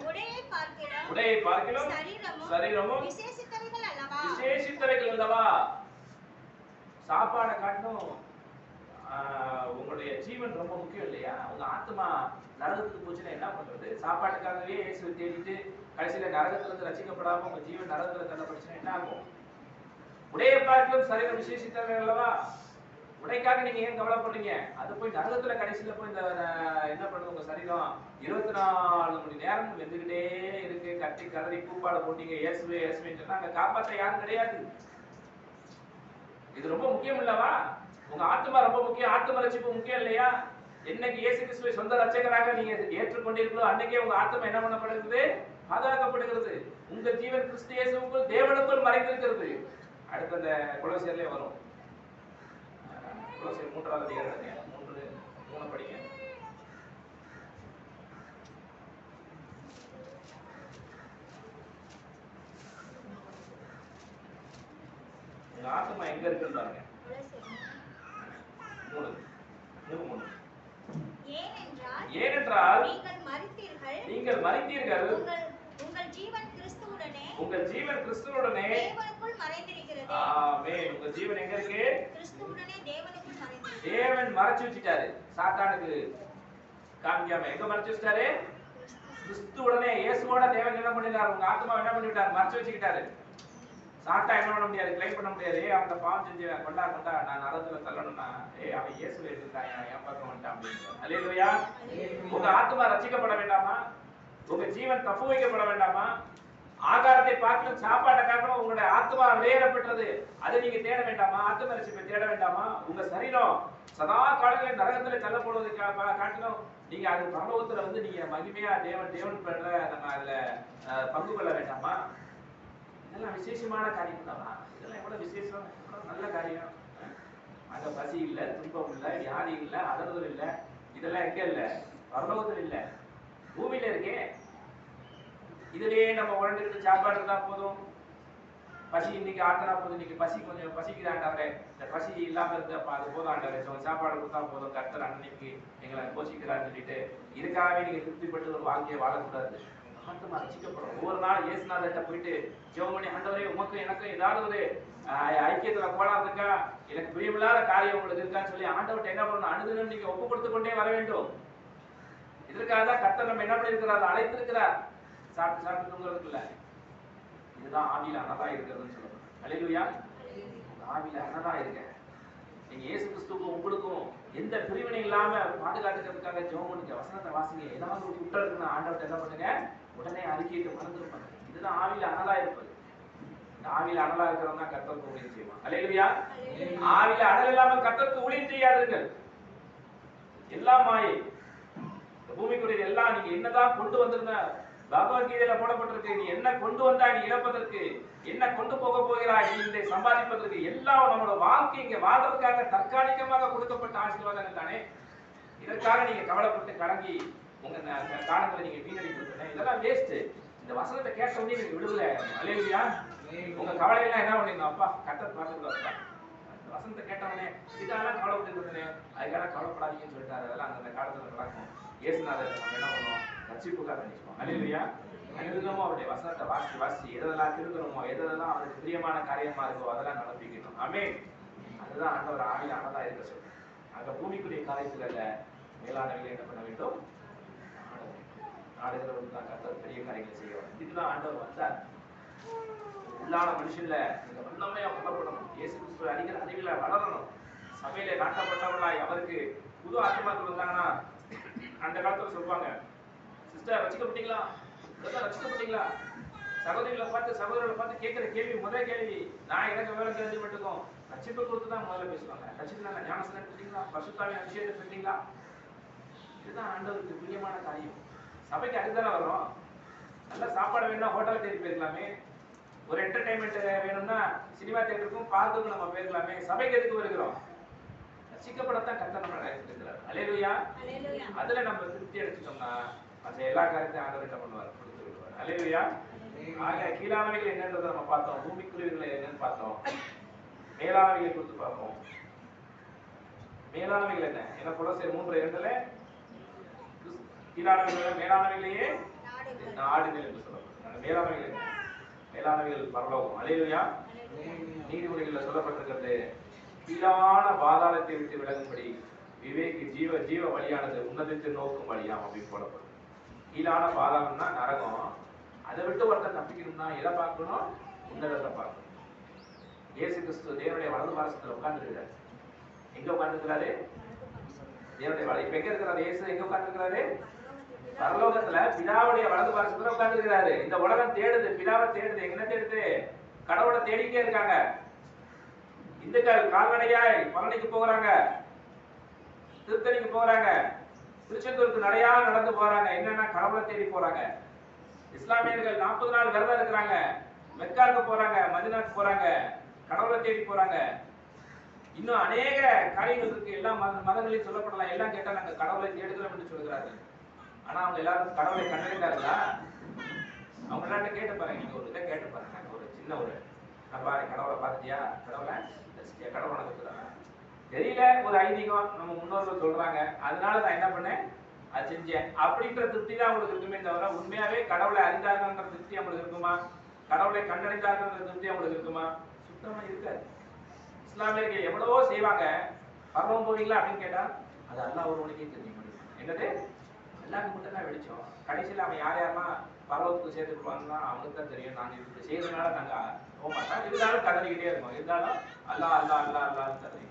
உடையை பார்க்கிலும் சரீரமும் விசேஷித்தவைகள் அல்லவா? சாப்பாடை காட்டிலும் உங்களுடைய ஜீவன் ரொம்ப முக்கியம் இல்லையா? உங்க ஆத்மா நரகத்துக்கு போச்சுன்னா என்ன பண்றது? சாப்பாட்டுக்காகவே இயேசுவை தேடிட்டு கடைசியில நரகத்திலிருந்து ரட்சிக்கப்படாம உங்க ஜீவன் நரகத்துல தள்ளப்படுச்சுன்னா என்ன ஆகும்? உடையை பார்க்கிலும் சரீரம் விசேஷித்தவைகள் அல்லவா? உடைக்காக நீங்க ஏன் கவலைப்படுறீங்க? அது போய் நரகத்துல கடைசியில போய் இந்த என்ன பண்ணுது? உங்க சரீரம் 24 மணி நேரம் வெந்துகிட்டே இருக்கு. கட்டி கதறி கூப்பாடு போட்டீங்க, இயேசுவே இயேசுவேன்னு சொன்னா அங்க காப்பாற்ற யாரும் கிடையாது. இது ரொம்ப முக்கியம் இல்லவா? உங்க ஆத்மா ரொம்ப முக்கியம். ஆத்ம ரட்சிப்பு முக்கியம் இல்லையா? என்னைக்கு இயேசு கிறிஸ்துவை சொந்த ரட்சகராக நீங்க ஏற்றுக்கொண்டீர்களோ அன்னைக்கே உங்க ஆத்மா என்ன பண்ணப்படுகிறது? பாதுகாக்கப்படுகிறது. உங்க ஜீவன் கிறிஸ்து இயேசுவுக்குள் தேவனுக்குள் மறைந்திருக்கிறது. அடுத்த அந்த கொலோசியர்லயே வரும். கொலோசியர் 3ஆம் அதிகாரம் 3 படிங்க. உங்க ஆத்மா எங்க இருக்குன்னு பாருங்க. 3 ஏனென்றால் நீங்கள் மரித்தீர்கள், உங்கள் ஜீவன் கிறிஸ்துவுடனே தேவனுக்குள் மறைந்திருக்கிறது. ஆமென். உங்க ஜீவன் எங்க இருக்கு? கிறிஸ்துவுடனே தேவனுக்குள் மறைந்திருக்கிறது. தேவன் மறைச்சு வச்சிட்டாரு. சாத்தானுக்கு காமிக்காம எங்க மறைச்சு வச்சிட்டாரு? கிறிஸ்துவுடனே இயேசுவோட தேவன் என்ன பண்ணிட்டாரு? உங்க ஆத்மா என்ன பண்ணிவிட்டாரு? மறைச்சு வச்சுக்கிட்டாரு. சாட்டா என்ன பண்ண முடியாது, கிளைம் பண்ண முடியாது. அவங்க பாவம் செஞ்சு கொண்டா நான் நரகத்துல தள்ளணும்னா அவன் இயேசுவை எடுத்துட்டான், என் பக்கம் வந்துட்டான் அப்படின்னு. அல்லேலூயா. உங்க ஆத்மா ரட்சிக்கப்பட வேண்டாமா? உங்க ஜீவன் தப்பு வைக்கப்பட வேண்டாமா? ஆகாரத்தை பார்க்கணும், சாப்பாட்டை காக்கணும், உங்களுடைய ஆத்மா விளையாடப்பட்டது அதை நீங்க தேட வேண்டாமா? ஆத்ம ரட்சிப்பை தேட வேண்டாமா? உங்க சரீரம் சதா காலங்களில் நரகத்துல தள்ளப்படுவதை காட்டிலும் நீங்க அது பரலோகத்துல நீங்க மகிமையா தேவன் பண்ற நம்ம அதுல பங்கு கொள்ள வேண்டாமா? இதெல்லாம் விசேஷமான காரியம் தானா? இதெல்லாம் எவ்வளவு விசேஷம், நல்ல காரியம். அங்க பசி இல்ல, துன்பம் இல்ல, வியாதி இல்ல, அதர்தல் இல்ல. இதெல்லாம் எங்க இல்ல? பரலோகத்துல இல்ல, பூமியில இருக்கே. இதுலயே நம்ம உடனே சாப்பாடு இருந்தா போதும், பசி இன்னைக்கு ஆத்தனா போதும், இன்னைக்கு பசி கொஞ்சம் பசிக்குது ஆண்டவரே, இந்த பசி இல்லாம இருந்தப்ப அது போதும் ஆண்டவரே, சாப்பாடு கொடுத்தா போதும், கர்த்தர் அன்னைக்கு எங்களை போஷிக்கிறான்னு சொல்லிட்டு இதுக்காகவே நீங்க திருப்திப்பட்டு ஒரு வாழ்க்கையை வாழக்கூடாது. ஆத்மா ரட்சிக்கப்படும். ஒவ்வொரு நாள் இயேசுநாதர்கிட்ட போயிட்டு ஜெபம் பண்ணி, ஆண்டவரே உமக்கு எனக்கு ஏதாவது ஒரு ஐக்கியத்துல கோளாறு இருக்கா, எனக்கு பிரியமில்லாத காரியம் உங்களுக்கு இருக்கான்னு சொல்லி ஆண்டவர்கிட்ட என்ன பண்ணணும்? அனுதினம் நீங்க ஒப்பு கொடுத்து கொண்டே வர வேண்டும். இதற்காக தான் கர்த்தர் நம்ம என்ன பண்ணிருக்கிறார்? அழைத்திருக்கிறார். சாப்பிட்டு சாப்பிட்டு தூங்குறதுக்கு இல்ல. இதுதான் ஆவியில அனதா இருக்கிறதுன்னு சொல்லணும். அல்லேலூயா. ஆவியில அனதா இருக்க. நீங்க இயேசு கிறிஸ்துவுக்கும் உங்களுக்கும் எந்த பிரிவினை இல்லாம பாதுகாத்துக்கிறதுக்காக ஜெபம் பண்ணுங்க, வசனத்தை வாசிங்க. ஏதாவது ஒரு குற்றம் இருக்குன்னா ஆண்டவர்கிட்ட என்ன பண்ணுங்க? உடனே அறிக்கையிட்டு மறந்துட பண்ணுங்க. இதுதான் ஆவியில அனதா இருப்பது. இந்த ஆவியில அனலா இருக்கிறவங்க கர்த்தருக்கு ஊழியம் செய்வாங்க. அல்லேலூயா. ஆவியில அனல் இல்லாம கர்த்தருக்கு ஊழியம் செய்யாதீர்கள். எல்லாம் மாயை. பூமிக்குரிய எல்லாம் நீங்க என்னதான் கொண்டு வந்திருந்த பகவத்கீதையில போடப்பட்டிருக்கு. நீ என்ன கொண்டு வந்தா நீ இழப்பதற்கு, என்ன கொண்டு போக போகிறாய் நீ இதை சம்பாதிப்பதற்கு, எல்லாம் நம்மளோட வாழ்க்கை இங்க வாழ்றதுக்காக தற்காலிகமாக கொடுக்கப்பட்ட ஆசீர்வாதங்கள் தானே. இதற்காக நீங்க கவலைப்பட்டு கலங்கி உங்க காலங்களை நீங்க வீணடிக்கிறீங்க. இதெல்லாம் வேஸ்ட். இந்த வசனத்தை கேட்ட உடனே நீங்க விடுதலை. அல்லேலூயா. உங்க கவலை எல்லாம் என்ன பண்ணீங்க? அப்பா கர்த்தர் பார்த்துக்கிறாருப்பா. வசனத்தை கேட்டவனே இதெல்லாம் கவலைப்பட்டு இருந்தேன், அதுக்காக கவலைப்படாதீங்கன்னு சொல்லிட்டாரு. அதெல்லாம் அந்த காலத்துல நடக்கும். இயேசுநாதர் நம்ம என்ன பண்ணுவோம்? ரட்சிப்புக்காக நினைச்சுவோம். அல்லேலூயா. அனுதினமும் அவருடைய வசனத்தை வாசி எதெல்லாம் திருக்கிறோமோ, எதெல்லாம் அவருக்கு பிரியமான காரியமா இருக்கோ அதெல்லாம் நடப்பிக்கணும். ஆமென். அதுதான் ஆண்டவர் ஆவியில அனதா இருக்க சொல்றேன். அங்க பூமிக்குரிய காரியத்துல இல்ல, மேலானவர்களை என்ன பண்ண வேண்டும்? நாடுகிறவர்கள் தான் கர்த்தர் பெரிய காரியங்களை செய்வார். இதுதான் ஆண்டவர் வந்தார். உள்ளான மனுஷன்ல நீங்க வல்லமையா வளரப்படணும். இயேசு கிறிஸ்துவை அறிகிற அறிவில வளரணும். சபையில நாட்டப்பட்டவர்களாய் அவருக்கு புது ஆத்மாக்கள் வந்தாங்கன்னா அந்த காலத்துல சொல்லுவாங்க, சிஸ்டர் ரட்சிக்கப்பட்டீங்களா, ரட்சிக்கப்பட்டீங்களா? சகோதரிகளை பார்த்து சகோதரர்களை பார்த்து கேட்கிற கேள்வி, முதல் கேள்வி நான் எனக்கு விவரம் தெரிஞ்சு மட்டுக்கும் ரட்சிப்பை கொடுத்து தான் முதல்ல பேசுவாங்க. ரட்சிப்பு ஞானஸ்நானம் எடுத்துட்டீங்களா, பரிசுத்தாவின் அபிஷேகத்தை பெற்றீங்களா? இதுதான் ஆண்டவருக்கு பிரியமான காரியம். சபைக்கு அதுதானே வர்றோம். நல்ல சாப்பாடு வேணும்னா ஹோட்டல் தேடி போயிருக்கலாமே, ஒரு என்டர்டைன்மெண்ட் வேணும்னா சினிமா தியேட்டருக்கும் பார்க்குக்கும் நம்ம போயிருக்கலாமே. சபைக்கு எதுக்கு வருகிறோம்? ரட்சிக்கப்படத்தான் கர்த்தர் நம்ம அழைத்திருக்கிறார். அல்லேலூயா. அதுல நம்ம திருப்தி எடுத்துட்டோம்னா அந்த எல்லா காரியத்தையும் ஆண்டவர் என்ன பண்ணுவார்? கொடுத்து விடுவார். அல்லேலூயா. ஆக கீழானவைகள் என்னன்றதை நம்ம பார்த்தோம், பூமிக்குரியவர்களை என்னன்னு பார்த்தோம், மேலானவைகளை கொடுத்து பார்ப்போம். மேலானவைகள் என்ன? ஏன்னா கொலோசியர் 3:2 கீழானவைகள் மேலானவைகளையே நாடுகள் என்று சொல்லப்படும். மேலானவைகள் என்ன? மேலானவைகள் பரலோகம். அல்லேலூயா. நீதிமொழிகள்ல சொல்லப்பட்டிருக்கிறது, கீழான பாதாளத்தை விட்டு விலகும்படி விவேகி ஜீவ வழியானது உன்னதத்தில் நோக்கும் வழியாம் அப்படின்னு போடப்படும். கீழான பாதாளம்னா நரகம். அதை விட்டு ஒருத்தர் தப்பிக்கணும்னா எதை பார்க்கணும்? உன்னதத்தை பார்க்கணும். இயேசு கிறிஸ்து தேவனுடைய வலது பாரசத்துல உட்கார்ந்துருக்கிறாரு. எங்க உட்கார்ந்துருக்கிறாரு? தேவனுடைய வலது. இப்ப எங்க இருக்கிறாரு? இயேசு எங்க உட்கார்ந்துருக்கிறாரு? பரலோகத்துல பிதாவுடைய வலது பாரசத்துல உட்கார்ந்துருக்கிறாரு. இந்த உலகம் தேடுது, பிதாவை தேடுது. என்ன தேடுது? கடவுளை தேடிட்டே இருக்காங்க. இந்துக்கள் கால்நடையாய் பழனிக்கு போகிறாங்க, திருத்தணிக்கு போறாங்க, திருச்செந்தூருக்கு நடையா நடந்து போறாங்க. என்னன்னா கடவுளை தேடி போறாங்க. இஸ்லாமியர்கள் 40 நாள் விரதம் இருக்கிறாங்க, மெக்காவுக்கு போறாங்க, மதீனாக்கு போறாங்க, கடவுளை தேடி போறாங்க. இன்னும் அநேக காரியங்கள் இருக்கு. எல்லா மதங்களையும் சொல்லப்படலாம். எல்லாம் கேட்டா நாங்க கடவுளை தேடுகிறோம் என்று சொல்கிறார்கள். ஆனா அவங்க எல்லாரும் கடவுளை கண்டறிந்தார்களா? அவங்க எல்லாரும் கேட்டு பாருங்க. நீங்க ஒரு இதை கேட்டு பாருங்க. ஒரு சின்ன ஒரு பாரு, கடவுளை பார்த்துட்டியா, கடவுளை கடவுளை தெரியல, ஒரு ஐதீகம் நம்ம முன்னோர்கள் சொல்றாங்க, அதனால நான் என்ன பண்ணேன், அது செஞ்சேன் அப்படின்ற திருப்தி தான் உங்களுக்கு இருக்குமே தவிர உண்மையாவே கடவுளை அறிந்தார்கள்ன்ற திருப்தி அவங்களுக்கு இருக்குமா? கடவுளை கண்டறிந்தார்கள்ன்ற திருப்தி அவங்களுக்கு இருக்குமா? சுத்தமா இருக்காது. இஸ்லாமியர்கள் எவ்வளவோ செய்வாங்க, பரவம் போவீங்களா அப்படின்னு கேட்டா அது அல்லாஹ் ஒருவனுக்கே தெரியும். என்னது? எல்லாருக்கும் மட்டும் தான் வெளிச்சம். கடைசியில அவன் யார் யாரெல்லாம் பரலோகத்துக்கு சேர்த்துக்குவாங்கன்னா அவனுக்கு தான் தெரியும். நாங்க இப்படி செய்யறதுனால நாங்க போக மாட்டோம். இருந்தாலும் கதறிக்கிட்டே இருக்கோம். இருந்தாலும் அல்லா அல்லா அல்லா அல்லான்னு கதறி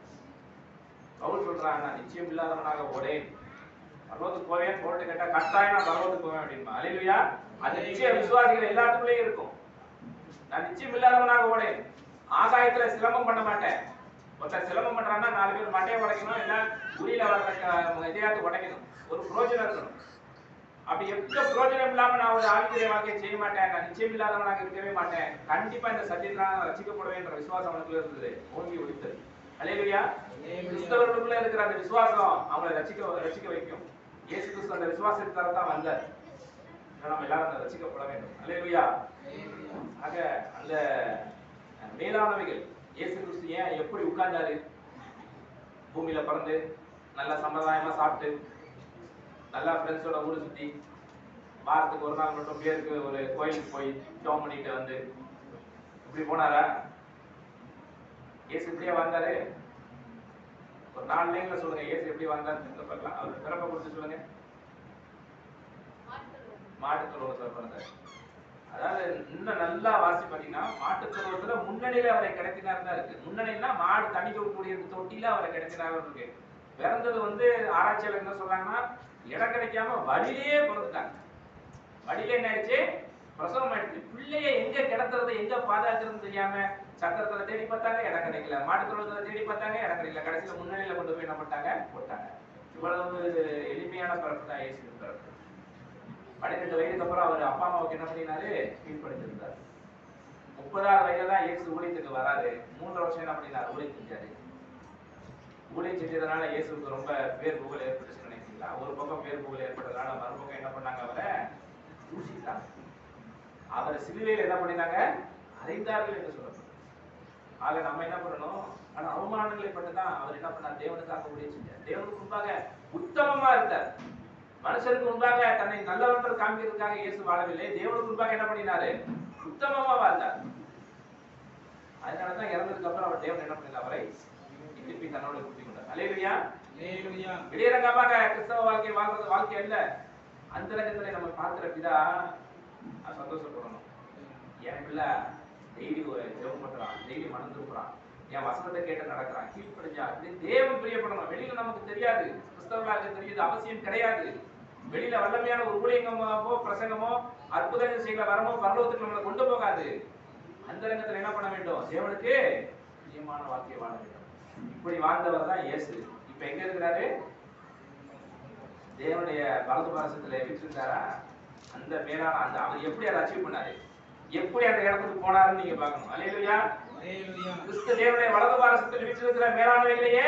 பவுல் சொல்றாங்க, நான் நிச்சயம் இல்லாதவனாக ஓடேன். பரலோகத்துக்கு போவேன் போட்டு கேட்டா கட்டாயம் நான் பரலோகத்துக்கு போவேன் அப்படின்பா. அல்லேலூயா. அது நிச்சயம் விசுவாசிகள் எல்லாத்துக்குள்ளேயும் இருக்கும். நான் நிச்சயம் இல்லாதவனாக ஓடேன். ஆகாயத்துல சிரமம் பண்ண மாட்டேன். ஒருத்தர் சிரமம் பண்றான்னா 4 பேர் மட்டையை உடைக்கணும், இல்ல உரியில வர இதையாத்து உடைக்கணும். ஒரு புரோஜனம் இருக்கணும். அப்படி எந்த புரோஜனம் இல்லாம நான் ஒரு ஆவிக்குரிய வாழ்க்கையை செய்ய மாட்டேன், நான் நிச்சயம் இல்லாதவனாக இருக்கவே மாட்டேன். கண்டிப்பா இந்த சத்தியத்தினால நான் ரட்சிக்கப்படுவேன் என்ற விசுவாசம் அவனுக்குள்ள இருந்தது. ஓங்கி ஒழித்தது. அல்லேலூயா. கிறிஸ்தவர்களுக்குள்ள இருக்கிற அந்த விசுவாசம் அவங்களை ரட்சிக்க வைக்கும். இயேசு கிறிஸ்து அந்த விசுவாசத்தால தான் வந்தார். நம்ம எல்லாரும் ரட்சிக்கப்பட வேண்டும். அல்லேலூயா. ஆக அந்த மேலானவைகள் இயேசு கிறிஸ்து ஏன் எப்படி உட்கார்ந்தாரு? பூமியில பிறந்து நல்லா சம்பிரதாயமா சாப்பிட்டு நல்லா ஃப்ரெண்ட்ஸோட ஊரு சுத்தி வாரத்துக்கு ஒரு நாள் மட்டும் பேருக்கு ஒரு கோயிலுக்கு போய் ஜோம் பண்ணிட்டு வந்து இப்படி போனாரா? இயேசு இப்படியே வந்தாரு? ஒரு 4 லைன்ல சொல்லுங்க இயேசு எப்படி வந்தாருன்னு பார்க்கலாம். அவர் பிறப்பை குறித்து சொல்லுங்க. மாட்டுத் தொழுவத்துல பிறந்தார். அதாவது இன்னும் நல்லா வாசி பாத்தீங்கன்னா மாட்டுத் தொழுவத்துல முன்னணியில அவரை கிடத்தினார் தான் இருக்கு. முன்னணினா மாடு தண்ணி கொடுக்கக்கூடிய தொட்டியில அவரை கிடத்தினார் இருக்கு. பிறந்தது வந்து ஆராய்ச்சியாளர் என்ன சொல்றாங்கன்னா இடம் கிடைக்காம வழியிலேயே பிறந்துட்டாங்க. வழியில என்ன ஆயிடுச்சு? பிரசவம் ஆயிடுச்சு. பிள்ளைய எங்க கிடத்துறது எங்க பாதுகாக்கிறது தெரியாம சத்திரத்துல தேடி பார்த்தாங்க, இடம் கிடைக்கல. மாட்டுத் தொழுவத்துல தேடி பார்த்தாங்க, இடம் கிடைக்கல. கடைசியில முன்னணியில கொண்டு போய் என்ன பண்ணிட்டாங்க? போட்டாங்க. இவ்வளவு எளிமையான பிறப்பு தான் இயேசு பிறப்பு. 12 வயதுக்கு அப்புறம் அவர் அப்பா அம்மாவுக்கு என்ன பண்ணினாரு? கீழ்ப்படிந்திருந்தார். 30வது வயதுல தான் இயேசு ஊழியத்துக்கு வராரு. 3 வருஷம் என்ன பண்ணினார்? ஊழியம் செஞ்சாரு. ஊழியம் செஞ்சதுனால இயேசுக்கு ரொம்ப பேர் புகழ் ஏற்பட்டுச்சுன்னு நினைக்கிறீங்களா? ஒரு பக்கம் பேர் புகழ் ஏற்பட்டதுனால மறுபக்கம் என்ன பண்ணாங்க? அவரை தூஷித்தாங்க. அவரை சிலுவையில் என்ன பண்ணினாங்க? அறைந்தார்கள் என்று சொல்லப்படும். ஆக நம்ம என்ன பண்ணணும்? ஆனா அவமானங்களை பட்டுதான் அவர் என்ன பண்ணார்? தேவனுக்காக ஊழியம் செஞ்சார். தேவனுக்கு முன்பாக உத்தமமா இருந்தார். மனுஷருக்கு முன்பாக தன்னை நல்லவர்கள் காமிக்கிறதுக்காக இயேசு வாழவில்லை. தேவனுக்கு முன்பாக என்ன பண்ணினாரு? உத்தமமா வாழ்ந்தார். அதனாலதான் இறந்ததுக்கு அப்புறம் அவர் தேவன் என்ன பண்ணினார்? அவரை திருப்பி தன்னோட கூட்டிக் கொண்டார். அல்லேலூயா. வெளியரங்கமாக கிறிஸ்தவ வாழ்க்கை வாழ்றது வாழ்க்கை அல்ல. அந்தரங்கத்துல நம்ம பார்க்கிற பிதா சந்தோஷப்படணும். என் பிள்ளை டெய்லி ஜெபம் பண்றான், டெய்லி மனம் திருப்புறான், என் வசனத்தை கேட்டு நடக்கிறான், கீழ்ப்படிஞ்சா அப்படின்னு தேவன் பிரியப்படணும். வெளியில நமக்கு தெரியாது, கிறிஸ்தவர்களாக தெரியுது அவசியம் கிடையாது. வெளியில வல்லமையான ஒரு ஊழியமோ பிரசங்கமோ அற்புதங்கள் செய்யல வரமோ பரலோகத்துக்கு நம்மளை கொண்டு போகாது. அந்தரங்கத்துல என்ன பண்ண வேண்டும்? தேவனுக்கு பிரியமான வாழ்க்கையை வாழ வேண்டும். இப்படி வாழ்ந்தவர் தான் இயேசு. இப்ப எங்க இருக்கிறாரு? தேவனுடைய வலது பாரசத்துல வீற்றிருந்தாரா? அந்த மேலான அந்த அவர் எப்படி அதை அச்சீவ் பண்ணாரு, எப்படி அந்த இடத்துக்கு போனாருன்னு நீங்க பார்க்கணும். அல்லேலூயா. கிறிஸ்து தேவனுடைய வலது பாரசத்தில் வீற்றிருக்கிற மேலானவைகளையே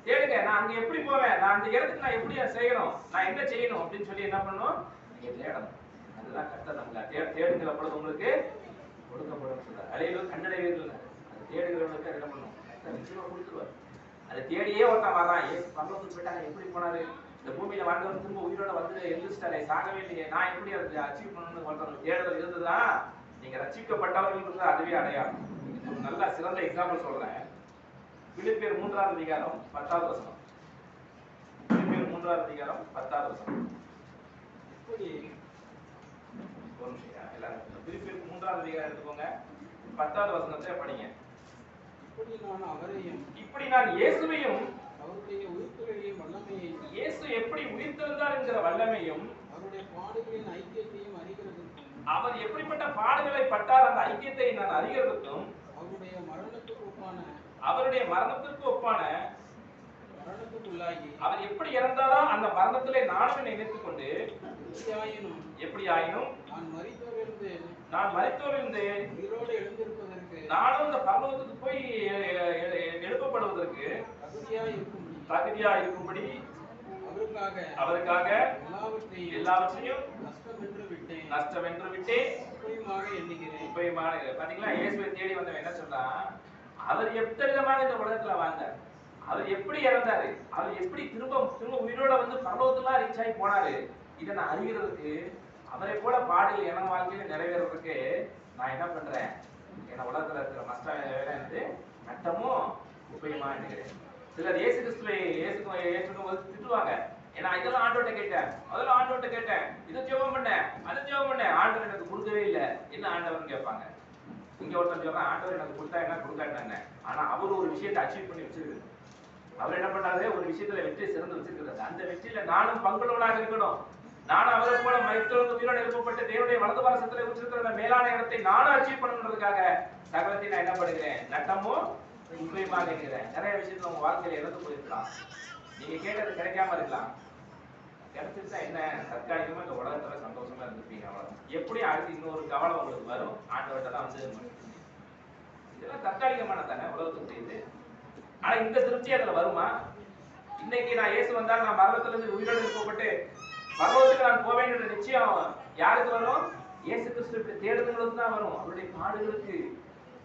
தேடுங்க. நான் அங்க எப்படி போவேன்? நான் அந்த இடத்துக்கு நான் எப்படி செய்யணும்? நான் என்ன செய்யணும் அப்படின்னு சொல்லி என்ன பண்ணணும்? நீங்க தேடணும். அதுதான் கர்த்தர் நம்மள தேடுகிற பொழுது உங்களுக்கு கொடுக்கப்படும் சொல்றாரு. அல்லேலூயா. கண்டடைவீர்கள். அது தேடுகிறவங்களுக்கு என்ன பண்ணணும்? நிச்சயமா கொடுத்துருவார். அதை தேடியே ஒருத்தன் வர்றான். ஏசு பரலோகத்துக்கு போயிட்டாங்க, எப்படி போனாரு? இந்த பூமியில வாழ்ந்தவர் திரும்ப உயிரோட வந்து எழுந்துட்டாரே, சாகவே இல்லையே, நான் எப்படி அதை அச்சீவ் பண்ணணும்னு ஒருத்தவங்க தேடுதல் இருந்ததுதான் நீங்க ரட்சிக்கப்பட்டவர்கள் அதுவே அடையாளம். ஒரு நல்ல சிறந்த எக்ஸாம்பிள் சொல்றேன். பிலிப்பியர் 3வது அதிகாரம் 10வது வசனம். பிலிப்பியர் 3வது அதிகாரம் 10வது வசனம். ஒரு நிமிஷம் எல்லாரும் பிலிப்பியர் 3வது அதிகாரம் எடுத்துக்கோங்க. 10வது வசனத்தை படிங்க. இப்படி நான் இயேசுவையும் அவருடைய உயிர்த்தெழுதலின் வல்லமையையும் இயேசு எப்படி உயிர்த்தெழுந்தார் என்கிற வல்லமையும் அவருடைய பாடுகளின் ஐக்கியத்தையும் அறிகிறதுக்கும் அவர் எப்படிப்பட்ட பாடுகளை பட்டார் அந்த ஐக்கியத்தை நான் அறிகிறதுக்கும் அவருடைய மரணத்திற்கு ஒப்பான மரணத்துக்குள்ளாகி அவர் எப்படி இறந்தாரோ அந்த மரணத்திலே நானும் நினைத்துக் கொண்டு எப்படி ஆயினும் நான் மரித்தோரிலிருந்து உயிரோடு எழுந்திருப்பதற்கு நானும் இந்த பரலோகத்துக்கு போய் எழுப்பப்படுவதற்கு தகுதியா இருக்கும்படி அவருக்காக எல்லாவற்றையும் நஷ்டமென்று விட்டேன். பாத்தீங்களா? இயேசுவை தேடி வந்தவன் என்ன சொல்றான்? அவர் எத்தவிதமாக இந்த உலகத்துல வாழ்ந்தார், அவர் எப்படி இறந்தாரு, அவர் எப்படி திரும்ப உயிரோட வந்து பரலோகத்துலாம் ரீச் ஆகி போனாரு, இதை நான் அறிகிறதுக்கு அவரை போல பாடல் என வாழ்க்கையில நிறைவேறதுக்கு நான் என்ன பண்றேன்? என உலகத்துல இருக்கிற நஷ்டம் நட்டமும் உபயமா நினைக்கிறேன். சிலர் இயேசு கிறிஸ்துவை ஏற்றுக்கும் போது திட்டுவாங்க, ஏன்னா இதெல்லாம் ஆண்டவர்ட்ட கேட்டேன், அதெல்லாம் ஆண்டவர்ட்ட கேட்டேன், இதை ஜெபம் பண்ணேன், அதை ஜெபம் பண்ணேன், ஆண்டவர் எனக்கு கொடுக்கவே இல்லை. என்ன ஆண்டவர்னு கேட்பாங்க. இங்க ஒருத்தன் சொல்றான், ஆண்டவர் எனக்கு கொடுத்தா என்ன கொடுக்காட்டா என்ன. ஆனா அவர் ஒரு விஷயத்தை அச்சீவ் பண்ணி வச்சிருக்காரு. அவர் என்ன பண்றாரு, ஒரு விஷயத்துல வெற்றி சிறந்து வச்சிருக்கிறாரு. அந்த வெற்றியில நானும் பங்குள்ளவனாக இருக்கணும். நானும் அவரை போல மரித்தோருக்கு உயிரோடு எழுப்பப்பட்டு தேவனுடைய வலது பாரசத்துல வச்சிருக்கிற மேலான இடத்தை நானும் அச்சீவ் பண்ணணுன்றதுக்காக சகலத்தையும் நான் என்ன பண்ணுகிறேன், நட்டமும் உண்மையுமாக இருக்கிறேன். நிறைய விஷயத்துல உங்க வாழ்க்கையில இழந்து போயிருக்கலாம். நீங்க கேட்டது கிடைக்காம இருக்கலாம். கிடைச்சிருந்தா என்ன, தற்காலிகமா இந்த உலகத்துல சந்தோஷமா இருந்திருப்பீங்க. அவ்வளவு எப்படி அடுத்து இன்னொரு கவலை உங்களுக்கு வரும், ஆண்டவர்கிட்ட தான் வந்து இதெல்லாம் தற்காலிகமான தானே உலகத்துக்கு செய்யுது. ஆனா இந்த திருப்தி அதுல வருமா? இன்னைக்கு நான் இயேசு வந்தால் நான் மரணத்துல இருந்து உயிரோடு எழுப்பப்பட்டு பரலோகத்துக்கு நான் போவேன் என்ற நிச்சயம் யாருக்கு வரும்? இயேசு கிறிஸ்துவுக்கு தேடுதலுக்கு தான் வரும். அவருடைய பாடுகளுக்கு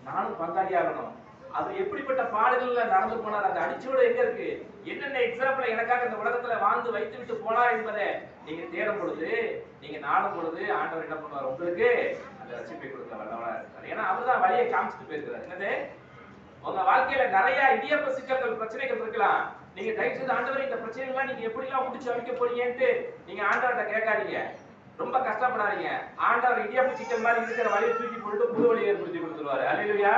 நானும் பங்காளியாகணும். அவர் எப்படிப்பட்ட பாடுகள்ல நடந்து போனார், அந்த அடிச்சோடு எங்க இருக்கு, என்னென்ன எக்ஸாம்பிள் எனக்காக இந்த உலகத்துல வாழ்ந்து வைத்து விட்டு போனார் என்பதை நீங்க தேடும் பொழுது, நீங்க நாடும் பொழுது ஆண்டவர் என்ன பண்ணுவார், உங்களுக்கு அந்த ரட்சிப்பை கொடுக்க வல்லவரா இருக்காரு. ஏன்னா அவர்தான் வழியை காமிச்சிட்டு போயிருக்கிறார். என்னது, உங்க வாழ்க்கையில நிறைய இடியப்ப சிக்கல்கள் பிரச்சனைகள் இருக்கலாம். நீங்க தயவு செய்து ஆண்டவர் இந்த பிரச்சனைகள்லாம் நீங்க எப்படி எல்லாம் முடிச்சு அமைக்க போறீங்கன்ட்டு நீங்க ஆண்டவர்கிட்ட கேட்காதீங்க, ரொம்ப கஷ்டப்படாதீங்க. ஆண்டவர் இடியப்ப சிக்கல் மாதிரி இருக்கிற வழியை தூக்கி போட்டு புது வழியை ஏற்படுத்தி கொடுத்துருவாரு. அல்லேலூயா.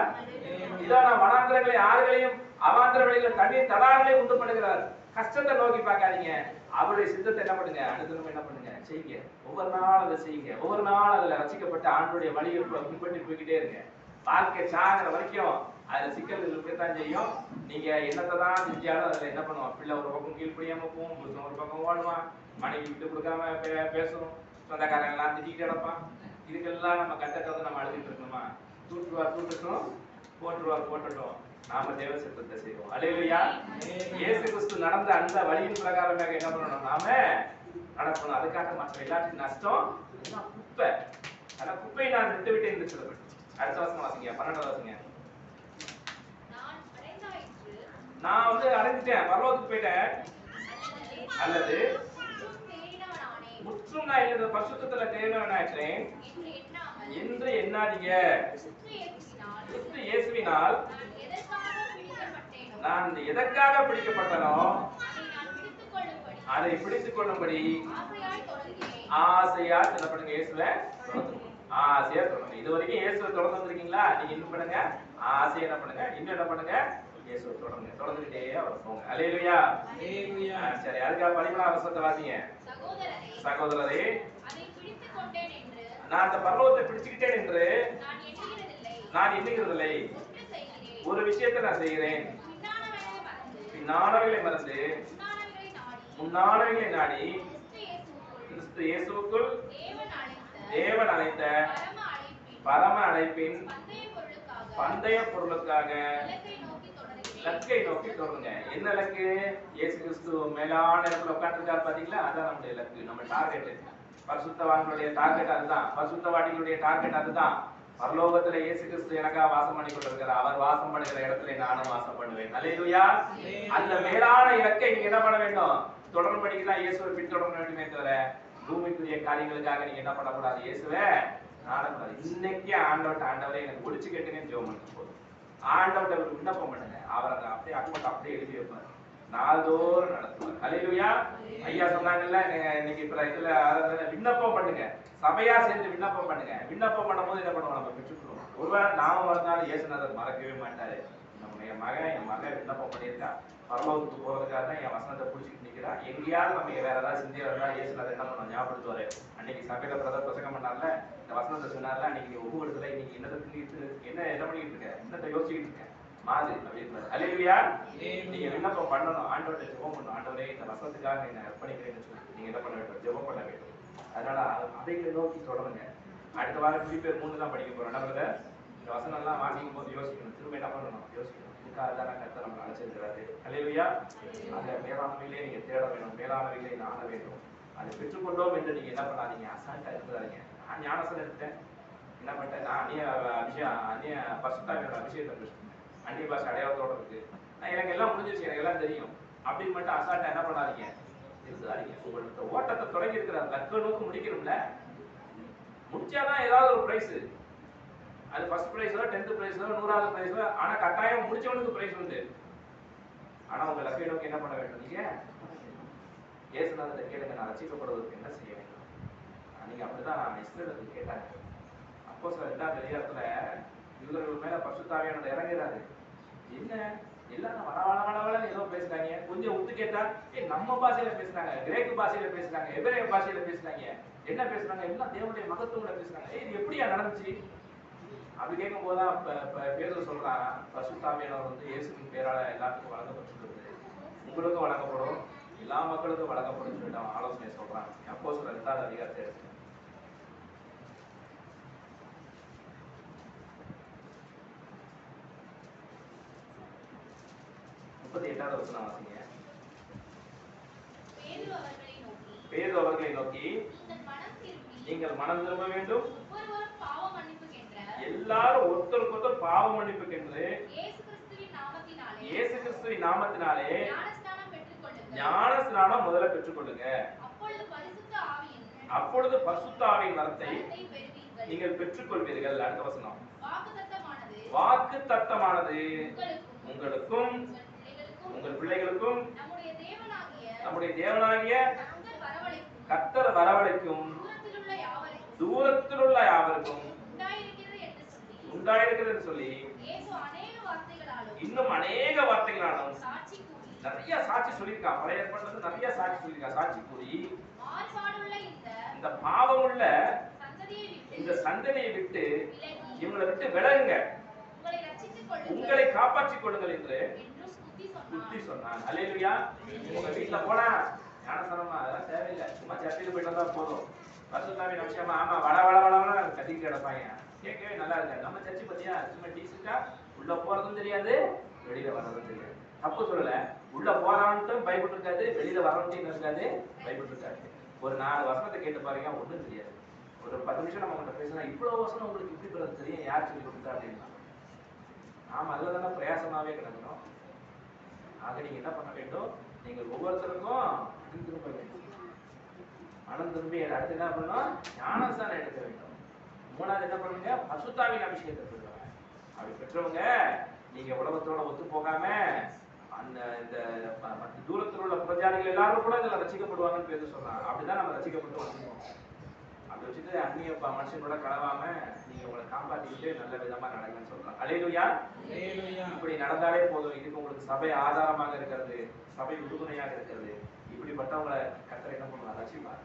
இதான் நான் வனாந்திரங்களை ஆறுகளையும் அவாந்திர வழிகளை தண்ணீர் தடாகளையும் உண்டு பண்ணுகிறார். கஷ்டத்தை நோக்கி பார்க்காதீங்க, அவருடைய சித்தத்தை என்ன பண்ணுங்க, அடுத்த என்ன பண்ணுங்க, செய்யுங்க. ஒவ்வொரு நாள் அதை செய்யுங்க. ஒவ்வொரு நாள் அதுல ரசிக்கப்பட்ட ஆண்டோடைய வழியை பின்பற்றி போய்கிட்டே இருங்க. வாழ்க்கை சாகிற வரைக்கும் அதுல சிக்கல்கள் இருக்கத்தான் செய்யும். நீங்க என்னத்தை தான் செஞ்சாலும் அதுல என்ன பண்ணுவோம், பிள்ளை ஒரு பக்கம் கீழ்ப்படியாம போவோம், புருஷன் ஒரு பக்கம் ஓடுவான், மனைவி விட்டு கொடுக்காம பேசும், சொந்தக்காரங்க எல்லாம் திட்டிக்கிட்டு கிடப்பான். இதுக்கெல்லாம் நம்ம கட்டத்தை வந்து நம்ம அழுதுட்டு இருக்கணுமா? தூட்டுவார் தூட்டட்டும், போட்டுருவார் போட்டட்டும், நாம தேவ சித்தத்தை செய்வோம். அல்லேலூயா. இயேசு கிறிஸ்து நடந்த அந்த வழியின் பிரகாரமாக என்ன பண்ணணும், நாம நடக்கணும். அதுக்காக மற்ற எல்லாத்துக்கும் நஷ்டம் எல்லாம் குப்பை. ஆனா குப்பை நான் விட்டு விட்டு என்று சொல்லப்பட்டு. அடுத்த வருஷம் வாசிங்க, 12வது வாசிங்க. நான் வந்து அடைஞ்சிட்டேன், பரலோகத்துக்கு போயிட்டேன், அல்லது முற்றும் நான் இந்த பரிசுத்தத்துல தேவனாயிற்றேன் என்று எண்ணாதீங்க. கிறிஸ்து இயேசுவினால் நான் எதற்காக பிடிக்கப்பட்டனோ அதை பிடித்துக் கொள்ளும்படி ஆசையா சொல்லப்படுங்க. இயேசுவை ஆசையா தொடருங்க. இது வரைக்கும் இயேசுவை தொடர்ந்து வந்திருக்கீங்களா? நீங்க இன்னும் பண்ணுங்க, ஆசையா என்ன பண்ணுங்க, இன்னும் என்ன பண்ணுங்க, இயேசுவை தொடருங்க. தொடர்ந்துகிட்டே அவர் போங்க. அல்லேலூயா. சரி, அதுக்காக 13வது வசனத்தை வாசிங்க. சகோதரரே, நான் அந்த பரலோகத்தை பிடிச்சுக்கிட்டேன் என்று நான் எண்ணுகிறதில்லை. ஒரு விஷயத்தை நான் செய்கிறேன், பின்னானவைகளை மறந்து முன்னானவைகளை நாடி கிறிஸ்து இயேசுவுக்குள் தேவன் அழைத்த பரம அழைப்பின் பந்தய பொருளுக்காக இலக்கை நோக்கி தொடருங்க. என்ன இலக்கு? இயேசு கிறிஸ்து மேலான இடத்துல உட்கார்ந்துருக்காரு பாத்தீங்களா, அதான் நம்முடைய இலக்கு, நம்ம டார்கெட். பரிசுத்தவான்களுடைய டார்கெட் அதுதான், பரிசுத்தவான்களுடைய டார்கெட் அதுதான். பரலோகத்துல இயேசு கிறிஸ்து எனக்காக வாசம் பண்ணி கொண்டிருக்கிறார். அவர் வாசம் பண்ணுகிற இடத்துல நானும் வாசம் பண்ணுவேன். அல்லேலூயா. அந்த மேலான இலக்கை நீங்க என்ன பண்ண வேண்டும், தொடர்படிக்கு தான் இயேசுவை பின்தொடர வேண்டுமே தவிர பூமிக்குரிய காரியங்களுக்காக நீங்க என்ன பண்ணக்கூடாது, இயேசுவை நாடக்கூடாது. இன்னைக்கு ஆண்டவரே எனக்கு ஒழிச்சு கேட்டுங்கன்னு ஜெபம் பண்ண போதும். ஆண்டவர்கிட்ட ஒரு விண்ணப்பம் பண்ணுங்க, அவர் அதை அப்படியே அக்கௌண்ட் அப்படியே எழுதி வைப்பார், நாள்தோறும் நடத்துவார். அல்லேலூயா. ஐயா சொன்னாங்கல்ல, இன்னைக்கு இப்ப இதுல விண்ணப்பம் பண்ணுங்க, சபையா சேர்ந்து விண்ணப்பம் பண்ணுங்க. விண்ணப்பம் பண்ணும்போது என்ன பண்ணுவோம், நம்ம பெற்றுக்கொள்வோம். ஒருவேளை நாம மறந்தாலும் இயேசுநாதர் மறக்கவே மாட்டாரு. என் மகன் விண்ணப்பம் பண்ணியிருக்கா, பரலோகத்துக்கு போறதுக்காக தான் என் வசனத்தை பிடிச்சிட்டு நிக்கிறா. எங்கேயாவது நம்ம வேற ஏதாவது சிந்தியா இருந்தா இயேசுநாதர் என்ன பண்ணுவோம், ஞாபகப்படுத்துவாரு. அன்னைக்கு சபையில பிரதர் பிரசங்கம் பண்ணார்ல, இந்த வசனத்தை சொன்னார்ல, அன்னைக்கு நீ ஒவ்வொரு இடத்துல இன்னைக்கு என்ன பண்ணிட்டு இருக்க, என்னத்தை யோசிச்சுட்டு இருக்க மாதிரி அப்படின்னு. அல்லேலூயா. நீங்க விண்ணப்பம் பண்ணணும், ஆண்டவர்கிட்ட ஜெபம் பண்ணணும். ஆண்டவரே இந்த வசனத்துக்காக என்ன அர்ப்பணிக்கிறேன்னு சொல்லி நீங்க என்ன பண்ண வேண்டும், ஜெபம் பண்ண வேண்டும். அதனால அதைகளை நோக்கி தொடருங்க. அடுத்த வாரம் பிலிப்பியர் 3 தான் படிக்க போறோம். நம்ம இந்த வசனம் எல்லாம் வாங்கிக்கும் போது யோசிக்கணும், திரும்ப என்ன பண்ணணும், யோசிக்கணும். இதுக்காக தான் கர்த்தர் நம்மளை அழைச்சிருக்கிறாரு. அல்லேலூயா. அந்த மேலானவையிலே நீங்க தேட வேண்டும், மேலானவையிலே நாட வேண்டும். அதை பெற்றுக்கொண்டோம் என்று நீங்க என்ன பண்ணாதீங்க, அசால்ட்டா இருக்கிறாங்க. நான் ஞானசனம் எடுத்தேன், என்ன பண்ணிட்டேன், நான் அந்நிய பரிசுத்தாவியோட அபிஷேகத்தை பெற்றேன், அந்நிய பாஷை அடையாளத்தோட இருக்கு, நான் எனக்கு எல்லாம் முடிஞ்சிருச்சு, எனக்கு எல்லாம் தெரியும் அப்படின்னு மட்டும் அசால்ட்டா என்ன பண்ணாதீங்க, இருக்கிறாங்க. உங்களோட ஓட்டத்தை தொடங்கி இருக்கிறார், லக்க நோக்கு முடிக்கணும்ல. முடிச்சாதான் ஏதாவது ஒரு பிரைஸ், அது ஃபர்ஸ்ட் பிரைஸோ 10th பிரைஸோ 100வது பிரைஸோ, ஆனா கட்டாயம் முடிச்சவனுக்கு பிரைஸ் உண்டு. ஆனா உங்க லக்கை நோக்கி என்ன பண்ண வேண்டும், நீங்க இயேசுநாதரை கேளுங்க, நான் ரட்சிக்கப்படுவதற்கு என்ன செய்ய வேண்டும்? நீங்க அப்படிதான் இஸ்ரவேலுக்கு கேட்டாங்க. அப்போஸ்தலர் 2ஆம் அதிகாரத்துல யூதர்கள் மேல பரிசுத்த ஆவியானவர் இறங்குறாரு. என்ன எல்லாரும் வளவளன்னு ஏதோ பேசுறாங்க. கொஞ்சம் உத்து கேட்டா நம்ம பாஷையில பேசுறாங்க, கிரேக்கு பாஷையில பேசுறாங்க, எபிரேய பாஷையில பேசுறாங்க. என்ன பேசுறாங்க? எல்லாம் தேவனுடைய மகத்துவங்களை பேசுறாங்க. இது எப்படியா நடந்துச்சு? அப்படி கேட்கும் போதுதான் பேதுரு சொல்றான், பரிசுத்த ஆவியானவர் வந்து இயேசுவின் பேரால எல்லாத்துக்கும் வழங்கப்பட்டிருக்கிறது, உங்களுக்கும் வழங்கப்படும், எல்லா மக்களுக்கும் வழங்கப்படும் சொல்லிட்டு அவன் ஆலோசனை சொல்றான். அப்போஸ்தலர் 2ஆம் அதிகாரத்தை எடுத்து 38வது வசனம் வாசிங்க. பேதுரு அவர்களை நோக்கி நீங்கள் மனம் திரும்ப வேண்டும், எல்லாரும் ஒருத்தருக்கொருத்தர் பாவ மன்னிப்புக்கென்று இயேசு கிறிஸ்துவின் நாமத்தினாலே ஞானஸ்நானம் முதல்ல பெற்றுக்கொள்ளுங்க. அப்பொழுது பரிசுத்த ஆவியின் வரத்தை நீங்கள் பெற்றுக்கொள்வீர்கள். அடுத்த வசனம், வாக்கு தத்தமானது உங்களுக்கும் உங்கள் பிள்ளைகளுக்கும் நம்முடைய தேவனாகிய கர்த்தர் வரவழைக்கும் தூரத்தில் உள்ள யாவருக்கும் உண்டாயிருக்கிறது என்று சொல்லி இன்னும் அநேக வார்த்தைகளாலும் நிறைய சாட்சி சொல்லியிருக்கான். பழைய ஏற்பாட்டுல நிறைய சாட்சி சொல்லியிருக்கான். சாட்சி கூறி இந்த பாவம் உள்ள இந்த சந்ததியை விட்டு இவங்களை விட்டு விலகுங்க, உங்களை காப்பாற்றிக் கொள்ளுங்கள் என்று புத்தி சொன்னான். அல்லேலூயா. உங்க வீட்டுல போனா ஞானஸ்நானமா அதெல்லாம் தேவையில்லை, சும்மா சர்ச்சைக்கு போயிட்டு வந்தா போதும். பரிசுத்தாவின் அபிஷேகமா ஆமா வள வள வளவள கத்திட்டு கிடப்பாங்க, கேட்கவே நல்லா இருக்காது. நம்ம சர்ச்சை பத்தியா சும்மா டீசெண்டா உள்ள போறதும் தெரியாது, வெளியில வர்றதும் தெரியாது. தப்பு சொல்லல, உள்ள போறான்ட்டும் பைபிள் இருக்காது, வெளியில வரவன்ட்டும் இருக்காது, பைபிள் இருக்காது. ஒரு 4 வசனத்தை கேட்டு பாருங்க, ஒண்ணும் தெரியாது. ஒரு 10 நிமிஷம் நம்ம கிட்ட பேசினா இவ்வளவு வசனம் உங்களுக்கு இப்படி பிறகு தெரியும், யார் சொல்லி கொடுத்தா அப்படின்னா நாம அதுலதான பிரயாசமாவே கிடக்கணும். ஆக நீங்க என்ன பண்ண வேண்டும்? நீங்கள் ஒவ்வொருத்தருக்கும் மனம் திரும்ப வேண்டும். மனம் திரும்பி அடுத்து என்ன பண்ணணும்? ஞானஸ்நானம் எடுக்க வேண்டும். 3வது என்ன பண்ணுங்க? பரிசுத்தாவின் அபிஷேகத்தை பெறுவாங்க. அப்படி பெற்றவங்க நீங்க உலகத்தோட ஒத்து போகாம அந்த இந்த தூரத்தில் உள்ள பிரஜாதிகள் எல்லாரும் கூட இதுல ரசிக்கப்படுவாங்கன்னு பேர் சொல்றாங்க. அப்படிதான் நம்ம ரசிக்கப்பட்டு வச்சிருக்கோம். அப்படி வச்சுட்டு அந்நிய மனுஷனோட கலவாம நீங்க உங்களை காப்பாத்திக்கிட்டு நல்ல விதமா நடங்கன்னு சொல்றாங்க. அல்லேலூயா. இப்படி நடந்தாலே போதும். இதுக்கு உங்களுக்கு சபை ஆதாரமாக இருக்கிறது, சபை உறுதுணையாக இருக்கிறது. இப்படிப்பட்டவங்களை கர்த்தர் என்ன பண்ணுவார்? ரட்சிப்பார்.